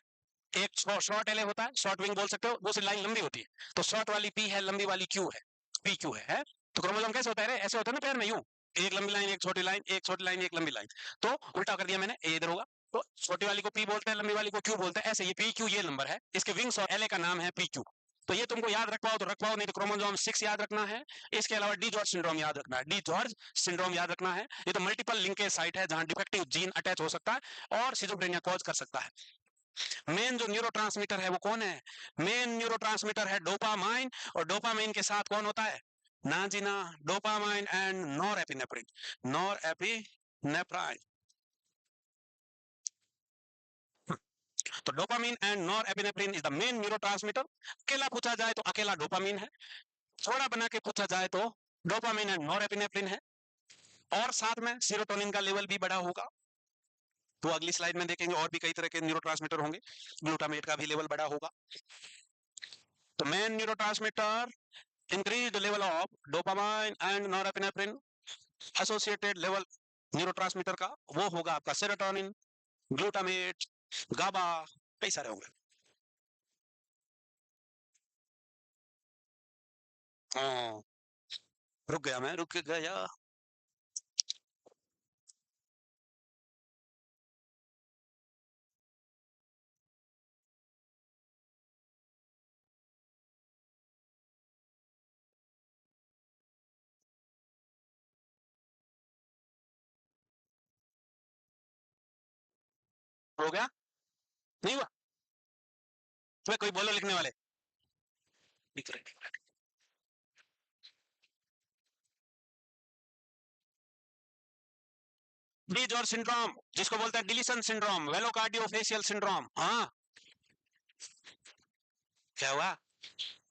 एक शॉर्ट एले होता है, शॉर्ट विंग बोल सकते हो, दूसरी लाइन लंबी होती है, तो शॉर्ट वाली पी है, लंबी वाली क्यू है, पी क्यू है। तो क्रोमोसोम कैसे होता है? ऐसे होता है ना पेयर में, यूं एक लंबी लाइन, एक छोटी लाइन, एक छोटी लाइन, एक लंबी लाइन। तो उल्टा कर दिया मैंने, ये इधर होगा, तो छोटी वाली को पी बोलते हैं, लंबी वाली को क्यू बोलते हैं। ऐसे ये पी क्यू ये नंबर है, इसके विंग्स और एले का नाम है पी क्यू। तो ये तुमको याद रख पाओ तो रख पाओ, नहीं तो क्रोमोसोम 6 याद रखना है। इसके अलावा डी जॉर्ज सिंड्रोम याद रखना है, डी जॉर्ज सिंड्रोम याद रखना है। ये तो मल्टीपल लिंकेज साइट है जहां डिफेक्टिव जीन अटैच हो सकता है और सिजोफ्रेनिया कॉज कर सकता है। मेन जो न्यूरोट्रांसमीटर है वो कौन है? मेन न्यूरोट्रांसमीटर है डोपामाइन, और डोपामाइन के साथ कौन होता है? ना जी ना, dopamine and norepinephrine, norepinephrine. तो dopamine and norepinephrine is the main neurotransmitter. अकेला पूछा जाए तो अकेला डोपामिन है, थोड़ा बना के पूछा जाए तो डोपामिन एंड नॉर एपिनेफ्रिन है, और साथ में सीरोटोनिन का लेवल भी बढ़ा होगा। तो अगली स्लाइड में देखेंगे और भी कई तरह के न्यूरोट्रांसमीटर होंगे, ग्लूटामेट का भी लेवल बढ़ा होगा। तो main neurotransmitter increase the level of dopamine and norepinephrine, associated level neurotransmitter का वो होगा आपका सेरोटोनिन, ग्लूटामेट, गाबा, कई सारे होंगे। हाँ, रुक गया मैं, रुक गया। हो गया? नहीं हुआ? तुम्हें कोई बोलो लिखने वाले। डी जॉर्ज सिंड्रोम, जिसको बोलते हैं डिलीशन सिंड्रोम, वेलोकार्डियोफेशियल सिंड्रोम। हाँ, क्या हुआ?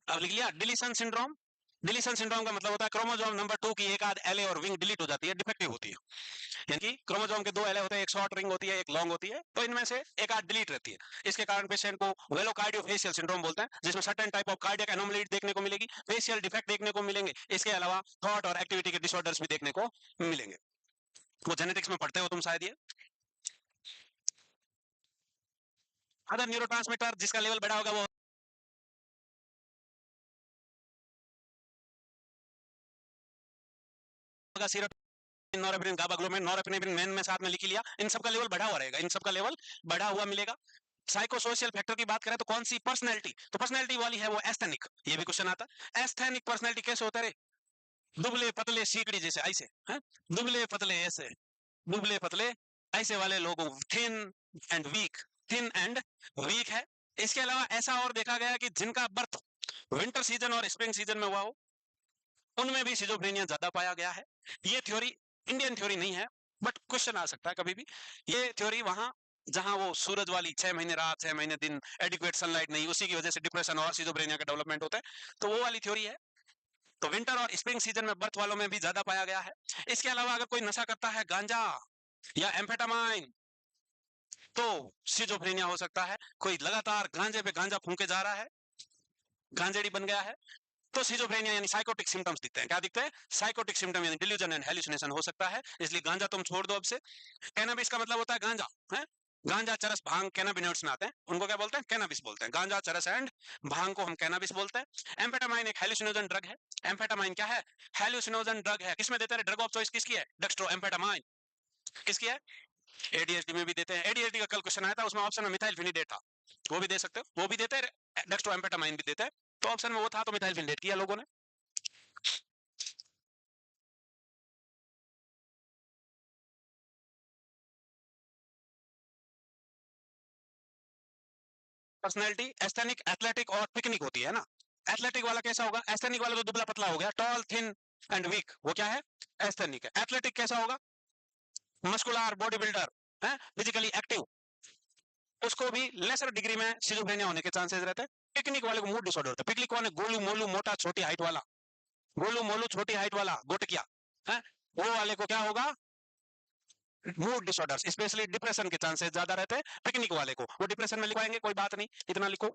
अब लिख लिया डिलीशन सिंड्रोम। डिलीशन सिंड्रोम का मतलब होता है क्रोमोसोम नंबर 2 की एक आध एले और विंग डिलीट हो जाती है, डिफेक्टिव होती है। यानी कि क्रोमोसोम के 2 एले होते हैं, एक शॉर्ट रिंग होती है, एक लॉन्ग होती है, तो इनमें से एक आध डिलीट रहती है। इसके कारण पेशेंट को वेलोकार्डियोफेशियल सिंड्रोम बोलते हैं, जिसमें certain type of cardiac anomaly देखने को मिलेगी, फेशियल डिफेक्ट देखने को मिलेंगे। इसके अलावा थॉट और एक्टिविटी के डिसऑर्डर्स भी देखने को मिलेंगे। वो जेनेटिक्स में पढ़ते हो तुम शायद ये। अदर न्यूरोट्रांसमीटर जिसका लेवल बढ़ा होगा वो होगा सीरोटोनिन, नॉरएपिनेफ्रिन, गाबा ग्लोमेट, नॉरएपिनेफ्रिन मेन में साथ में लिख लिया। इन सबका लेवल बढ़ा हुआ रहेगा, इन सबका लेवल बढ़ा हुआ मिलेगा। साइकोसोशल फैक्टर की बात करें तो कौन सी? पर्सनैलिटी। तो पर्सनैलिटी वाली है वो एस्थेनिक, ये भी क्वेश्चन आता है। एस्थेनिक पर्सनैलिटी कैसे होता है रे? दुबले पतले सीकड़ी जैसे, ऐसे हैं, दुबले पतले ऐसे, दुबले पतले ऐसे वाले लोगों, thin and weak, thin and weak है। इसके अलावा ऐसा और देखा गया कि जिनका बर्थ विंटर सीजन और स्प्रिंग सीजन में हुआ हो, उनमें भी सिजोफ्रेनिया ज्यादा पाया गया है। ये थ्योरी इंडियन थ्योरी नहीं है, बट क्वेश्चन आ सकता है कभी भी। ये थ्योरी वहां जहां वो सूरज वाली 6 महीने रात 6 महीने दिन एडिक्वेट सनलाइट नहीं, उसी की वजह से डिप्रेशन और सिजोफ्रेनिया का डेवलपमेंट होता है, तो वो वाली थ्योरी है। तो विंटर और स्प्रिंग सीजन में बर्थ वालों में भी ज्यादा पाया गया है। इसके अलावा अगर कोई नशा करता है गांजा या एम्फेटामाइन तो सिजोफ्रेनिया हो सकता है। कोई लगातार गांजे पे गांजा फूंके जा रहा है, गांजेड़ी बन गया है, तो सिजोफ्रेनिया यानी साइकोटिक सिम्टम्स दिखते हैं। क्या दिखते हैं? साइकोटिक सिम्टम यानी डिल्यूजन एंड हेलुसिनेशन हो सकता है। इसलिए गांजा तुम छोड़ दो अब से। कैनाबिस का मतलब होता है गांजा, है? गांजा, चरस, भांग कैनाबिनॉइड्स में आते हैं, उनको क्या बोलते हैं? कैनाबिस बोलते हैं। गांजा, चरस एंड भांग को हम कैनाबिस बोलते हैं। एम्फेटामाइन एक हेलुसिनोजन ड्रग है। एम्फेटामाइन क्या है? हेलुसिनोजन ड्रग है। किसमें देते हैं? ड्रग ऑफ चॉइस किसकी है? Dextro amphetamine. किसकी है? एडीएचडी में भी देते हैं। एडीएचडी का कल क्वेश्चन आया था, उसमें ऑप्शन में मिथाइल फिनिडेट था, वो भी दे सकते हो, वो भी देते हैं। डेक्स्ट्रो एम्फेटामाइन भी देते हैं, तो ऑप्शन में वो था, तो मिथाइल फिनिडेट किया लोगों ने। पर्सनैलिटी एस्थेनिक, एथलेटिक और पिकनिक होती है ना। एथलेटिक वाला कैसा होगा? एस्थेनिक वाला तो दुबला पतला हो गया, टॉल थिन एंड वीक, वो क्या है? एस्थेनिक है। एथलेटिक कैसा होगा? मस्कुलर बॉडी बिल्डर है, फिजिकली एक्टिव, उसको भी लेसर डिग्री में सिजोफ्रेनिया होने के चांसेस रहते हैं। पिकनिक वाले को मूड डिसऑर्डर होता है। पिकनिक कौन है? गोलू मोलू मोटा छोटी हाइट वाला, गोलू मोलू छोटी हाइट वाला गोटकिया है, वो वाले को क्या होगा? मूड डिसऑर्डर्स, स्पेशली डिप्रेशन के चांसेस ज्यादा रहते हैं। पिकनिक वाले को वो डिप्रेशन में लिखवाएंगे, कोई बात नहीं, इतना लिखो।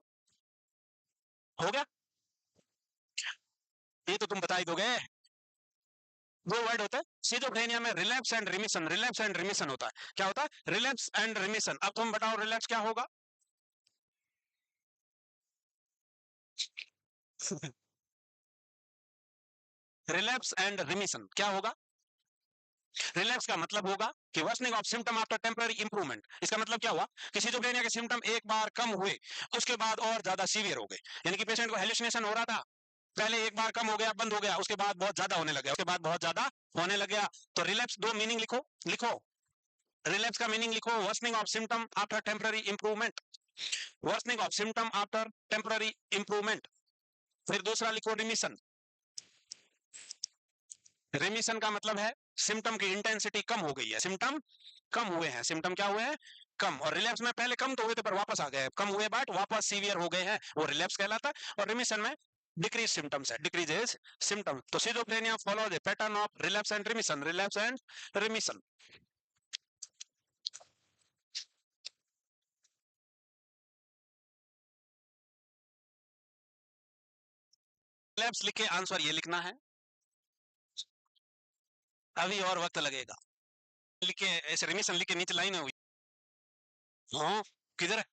हो गया? ये तो तुम बता ही दोगे। दो वर्ड होते हैं सिजोफ्रेनिया में, relapse and remission. Relapse and remission होता है। क्या होता है? Relapse and remission. अब तुम बताओ रिलैप्स क्या होगा? रिलैप्स एंड रिमिशन क्या होगा? रिलैप्स का मतलब होगा कि worsening of symptom after temporary improvement. इसका मतलब क्या हुआ कि सिजोफ्रेनिया के सिम्टम एक बार कम हुए, उसके बाद और ज्यादा सीवियर हो गए। यानी कि पेशेंट को हेलुसिनेशन हो रहा था, पहले एक बार कम हो गया, बंद हो गया, उसके बाद बहुत ज्यादा होने लग गया, उसके बाद बहुत ज्यादा होने लग गया। तो रिलैप्स दो मीनिंग लिखो, लिखो रिलैप्स का मीनिंग लिखो, worsening of symptom after temporary improvement, worsening of symptom after temporary improvement. फिर दूसरा लिखो रिमिशन। रिमिशन का मतलब है सिम्टम की इंटेंसिटी कम हो गई है, सिम्टम कम हुए हैं, सिम्टम क्या हुए हैं, कम। और रिलैप्स में पहले कम तो हुए थे पर वापस आ गए, कम हुए बट वापस सीवियर हो गए हैं, वो रिलैप्स कहलाता है। और रिमिशन में डिक्रीज सिम्टम्स है, डिक्रीजेस सिम्टम। तो schizophrenia follows A pattern of relapse and remission, relapse and remission. Relapse लिख के आंसर ये लिखना है, अभी और वक्त लगेगा। लिख के ऐसे रिमिशन लिख के नीचे लाइन हुई, हाँ किधर है,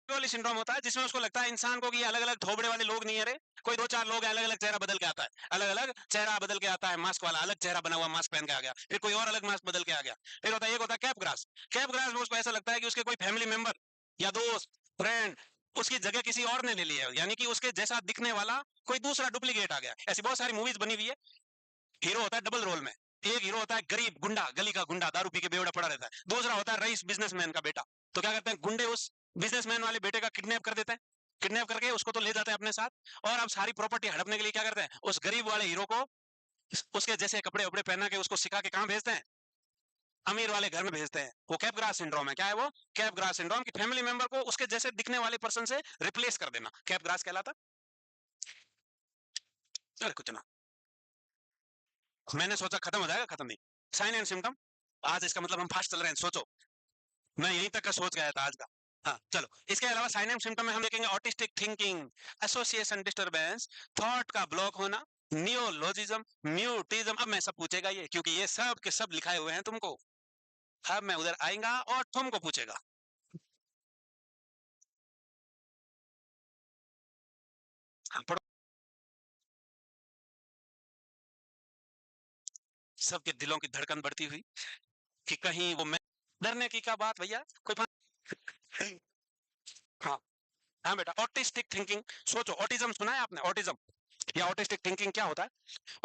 वाली सिंड्रोम होता है जिसमें उसको लगता है इंसान को कि ये अलग अलग थोबड़े वाले लोग नहीं है रे, कोई दो चार लोग अलग अलग चेहरा बदल के आता है, अलग अलग चेहरा बदल के आता है, मास्क वाला अलग चेहरा बना हुआ मास्क पहन के आ गया, फिर कोई और अलग मास्क बदल के आ गया। फिर होता है एक होता है कैप ग्रास, कैप ग्रास में उसको ऐसा लगता है कि उसके कोई फैमिली मेंबर या दोस्त फ्रेंड उसकी जगह किसी और ने ले ली है, यानी कि उसके जैसा दिखने वाला कोई दूसरा डुप्लीकेट आ गया। ऐसी बहुत सारी मूवीज बनी हुई है, हीरो होता है डबल रोल में, एक हीरो होता है गरीब गुंडा, गली का गुंडा, दारू पी के बेवड़ा पड़ा रहता है, दूसरा होता है रईस बिजनेसमैन का बेटा। तो क्या करते हैं गुंडे उस बिजनेसमैन वाले बेटे का किडनैप कर देते हैं, किडनैप करके उसको तो ले जाते हैं अपने साथ, और अब सारी प्रॉपर्टी हड़पने के लिए क्या करते हैं उस गरीब वाले हीरो को उसके जैसे कपड़े वपड़े पहना के उसको सिखा के कहां भेजते हैं, अमीर वाले घर में भेजते हैं। वो कैप ग्रास सिंड्रोम है। क्या है वो, कैप ग्रास सिंड्रोम की फैमिली मेंबर को उसके जैसे दिखने वाले पर्सन से रिप्लेस कर देना, कैप ग्रास कहलाता। अरे कुछ ना, मैंने सोचा खत्म हो जाएगा, खत्म नहीं। साइन एंड सिम्टम, आज इसका मतलब हम फास्ट चल रहे हैं, सोचो मैं यहीं तक का सोच गया था आज का। हाँ चलो, इसके अलावा साइन एंड सिम्टम में हम देखेंगे autistic thinking, association disturbance, thought का ब्लॉक होना, नियोलॉजिज्म, म्यूटिज्म। अब मैं सब पूछेगा ये, क्योंकि ये सब के सब लिखाए हुए हैं तुमको। अब मैं उधर आएगा और तुमको पूछेगा। हाँ, पढ़ो। सबके दिलों की धड़कन बढ़ती हुई कि कहीं वो मैं, डरने की क्या बात भैया, कोई हाँ हाँ बेटा, ऑटिस्टिक थिंकिंग, सोचो ऑटिज्म सुना है आपने, ऑटिज्म या ऑटिस्टिक थिंकिंग क्या होता है।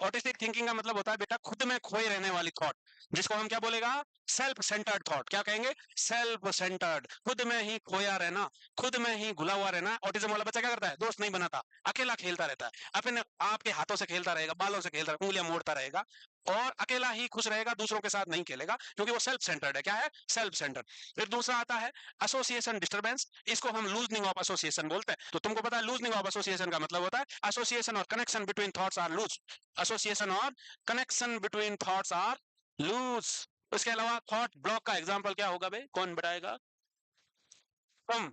ऑटिस्टिक थिंकिंग का मतलब होता है बेटा खुद में खोए रहने वाली थॉट, जिसको हम क्या बोलेगा, सेल्फ सेंटर्ड थॉट। क्या कहेंगे, सेल्फ सेंटर्ड, खुद में ही खोया रहना, खुद में ही घुला हुआ रहना। ऑटिज्म वाला बच्चा क्या करता है, दोस्त नहीं बनाता, अकेला खेलता रहता है, अपने आपके हाथों से खेलता रहेगा, बालों से खेलता रहेगा, उंगलियां मोड़ता रहेगा, और अकेला ही खुश रहेगा, दूसरों के साथ नहीं खेलेगा, क्योंकि वो सेल्फ सेंटर्ड है। क्या है, सेल्फ सेंटर्ड। फिर दूसरा आता है एसोसिएशन डिस्टर्बेंस, इसको हम लूजनिंग ऑफ एसोसिएशन बोलते हैं। तो तुमको पता है लूजनिंग ऑफ एसोसिएशन का मतलब होता है एसोसिएशन और connection between thoughts are loose, association और connection between thoughts are loose. इसके अलावा थॉट ब्लॉक का एग्जांपल क्या होगा बे, कौन बताएगा, तुम,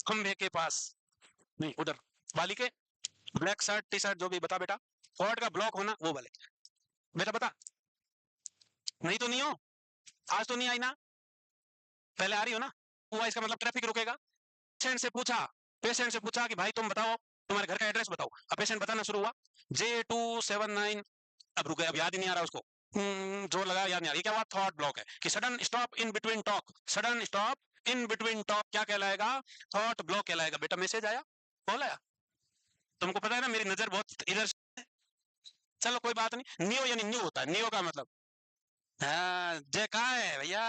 खंभे के पास, नहीं उधर वाली के, ब्लैक शर्ट टी शर्ट जो भी, बता बेटा, थॉट का ब्लॉक होना वो वाले, बेटा बता, नहीं तो नहीं हो, आज तो नहीं आई ना, पहले आ रही हो ना, हुआ इसका मतलब ट्रैफिक रुकेगा। पेशेंट से पूछा, पेशेंट से पूछा कि भाई तुम बताओ, तुम्हारे घर का एड्रेस बताओ। अब पेशेंट बताना शुरू हुआ, J279, अब रुक गया, अब याद ही नहीं आ रहा उसको, जो लगा याद नहीं आ रहा। ये क्या हुआ, थॉट ब्लॉक है कि sudden stop in between talk, sudden stop in between talk क्या कहलाएगा, थॉट ब्लॉक कहलाएगा। बेटा मैसेज आया, कॉल आया, तुमको पता है ना मेरी नजर बहुत इधर से, चलो कोई बात नहीं। नियो यानी न्यू होता है, नियो का मतलब, हाँ जे कहा है भैया,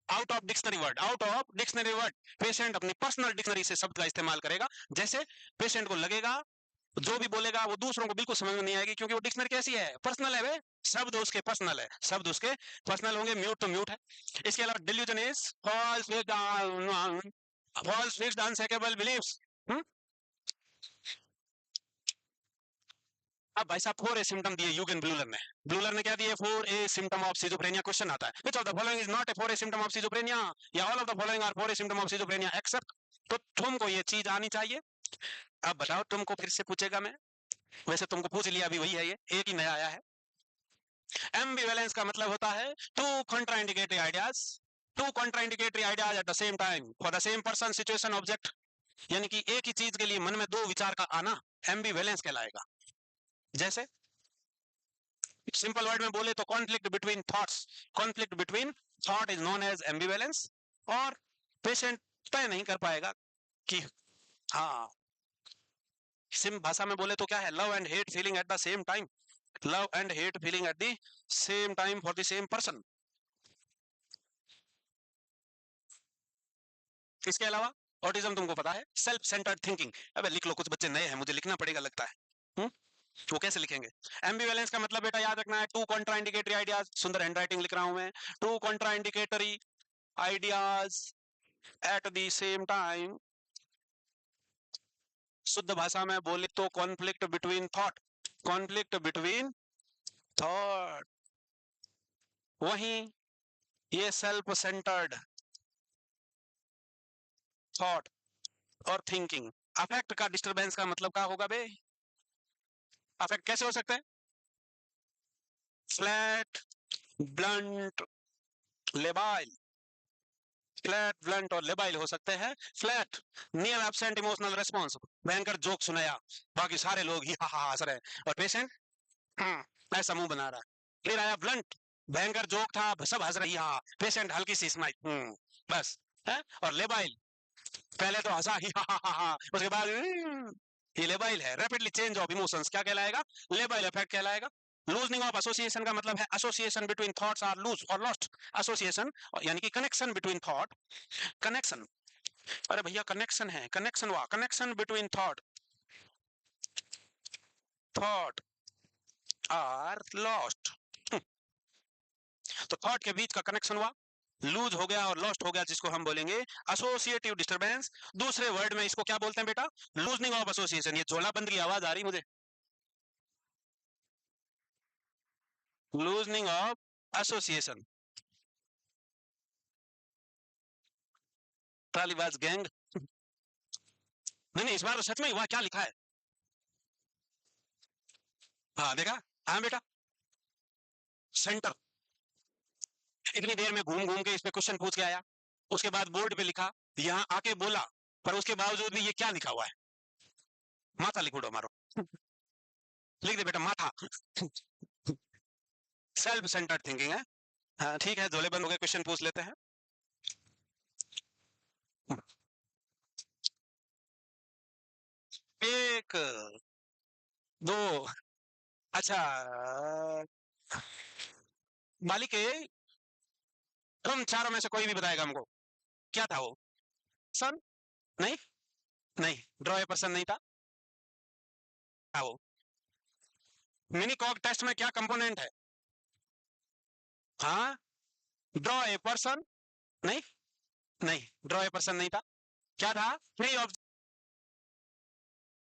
out of dictionary word, out of dictionary word. Patient अपनी पर्सनल डिक्शनरी से शब्द का इस्तेमाल करेगा, जैसे पेशेंट को लगेगा जो भी बोलेगा वो दूसरों को बिल्कुल समझ में नहीं आएगी, क्योंकि वो डिक्शनरी कैसी है, पर्सनल है वे, शब्द उसके पर्सनल है, शब्द उसके पर्सनल होंगे। म्यूट तो म्यूट है। इसके अलावा delusion is false false fixed unshakable believes. अब भाई साहब 4A सिम्टम दिए यूगेन ब्लूलर ने, ब्लूलर ने क्या दिए, 4A symptom of schizophrenia. Question आता है which of the following is not a 4A symptom of schizophrenia, या all of the following are 4A symptom of schizophrenia except. तो तुमको ये चीज आनी चाहिए। अब बताओ, तुमको फिर से पूछेगा मैं, वैसे तुमको पूछ लिया, अभी वही है, ये एक ही नया आया है। एम्बिवेलेंस का मतलब होता है two contraindicatory ideas, two contraindicatory ideas at the same time for the same person situation object, यानी कि एक ही चीज के लिए मन में दो विचार का आना एम्बिवेलेंस कहलाएगा। जैसे सिंपल वर्ड में बोले तो conflict between thoughts, conflict between thought is known as ambivalence. और पेशेंट तय नहीं कर पाएगा कि हाँ, सिम भाषा में बोले तो क्या है, love and hate feeling at the same time, love and hate feeling at the same time for the same person. इसके अलावा ऑटिज्म तुमको पता है, सेल्फ सेंटर्ड थिंकिंग। अबे लिख लो, कुछ बच्चे नए हैं, मुझे लिखना पड़ेगा लगता है। वो कैसे लिखेंगे? एम्बिवेलेंस का मतलब बेटा याद रखना है, टू कॉन्ट्रा इंडिकेटरी आइडियाज, सुंदर हैंडराइटिंग लिख रहा हूं मैं, two contra indicatory ideas at the same time. शुद्ध भाषा में बोले तो conflict between thought, conflict between thought. वहीं ये सेल्फ सेंटर्ड थॉट और थिंकिंग। अफेक्ट का डिस्टरबेंस का मतलब क्या होगा बे? अफेक्ट कैसे हो सकते हैं? Flat, blunt, labile. Flat, blunt और लेबाइल हो सकते हैं। Flat, near absent emotional response, भयंकर जोक सुनाया, बाकी सारे लोग ही हा हा हंस रहे हैं और पेशेंट ऐसा मुंह बना रहा है। फिर आया ब्लंट, भयंकर जोक था, सब हंस रही, हाँ, पेशेंट हल्की सी स्माइल, बस है। और लेबाइल, पहले तो हंसा ही हा हा हा हा, उसके बाद ये लेबाइल है, रैपिडली चेंज ऑफ इमोशंस, क्या कहलाएगा? लेबाइल इफेक्ट कहलाएगा। लूजनिंग ऑफ एसोसिएशन का मतलब है association between thoughts are loose और लॉस्ट। एसोसिएशन यानी कि कनेक्शन बिटवीन थॉट, कनेक्शन, अरे भैया कनेक्शन है, कनेक्शन हुआ, connection between thought, thought are lost. तो थॉट के बीच का कनेक्शन हुआ, लूज हो गया और लॉस्ट हो गया, जिसको हम बोलेंगे एसोसिएटिव डिस्टरबेंस। दूसरे वर्ड में इसको क्या बोलते हैं बेटा? Loosening of association. ये झोला बंद की आवाज आ रही मुझे। Loosening of association. तालीबाज गैंग। नहीं नहीं, इस बार तो सच में हुआ, क्या लिखा है? हाँ देखा, हाँ बेटा, सेंटर। इतनी देर में घूम घूम के इस पे क्वेश्चन पूछ के आया, उसके बाद बोर्ड पे लिखा, यहाँ आके बोला, पर उसके बावजूद भी ये क्या लिखा हुआ है? माथा लिख उड़ो मारो, लिख दे बेटा माथा। सेल्फ सेंटर्ड थिंकिंग है। हाँ ठीक है, झोले बंद हो गए, क्वेश्चन पूछ लेते हैं। एक, दो, अच्छा, मालिक, तुम चारों में से कोई भी बताएगा हमको, क्या था वो? सन? नहीं, नहीं, ड्रॉ ए पर्सन नहीं था। क्या वो? मिनी कॉक टेस्ट में क्या कंपोनेंट है? हाँ, ड्रॉ ए पर्सन। नहीं, नहीं, ड्रॉ ए पर्सन नहीं था। क्या था? Free of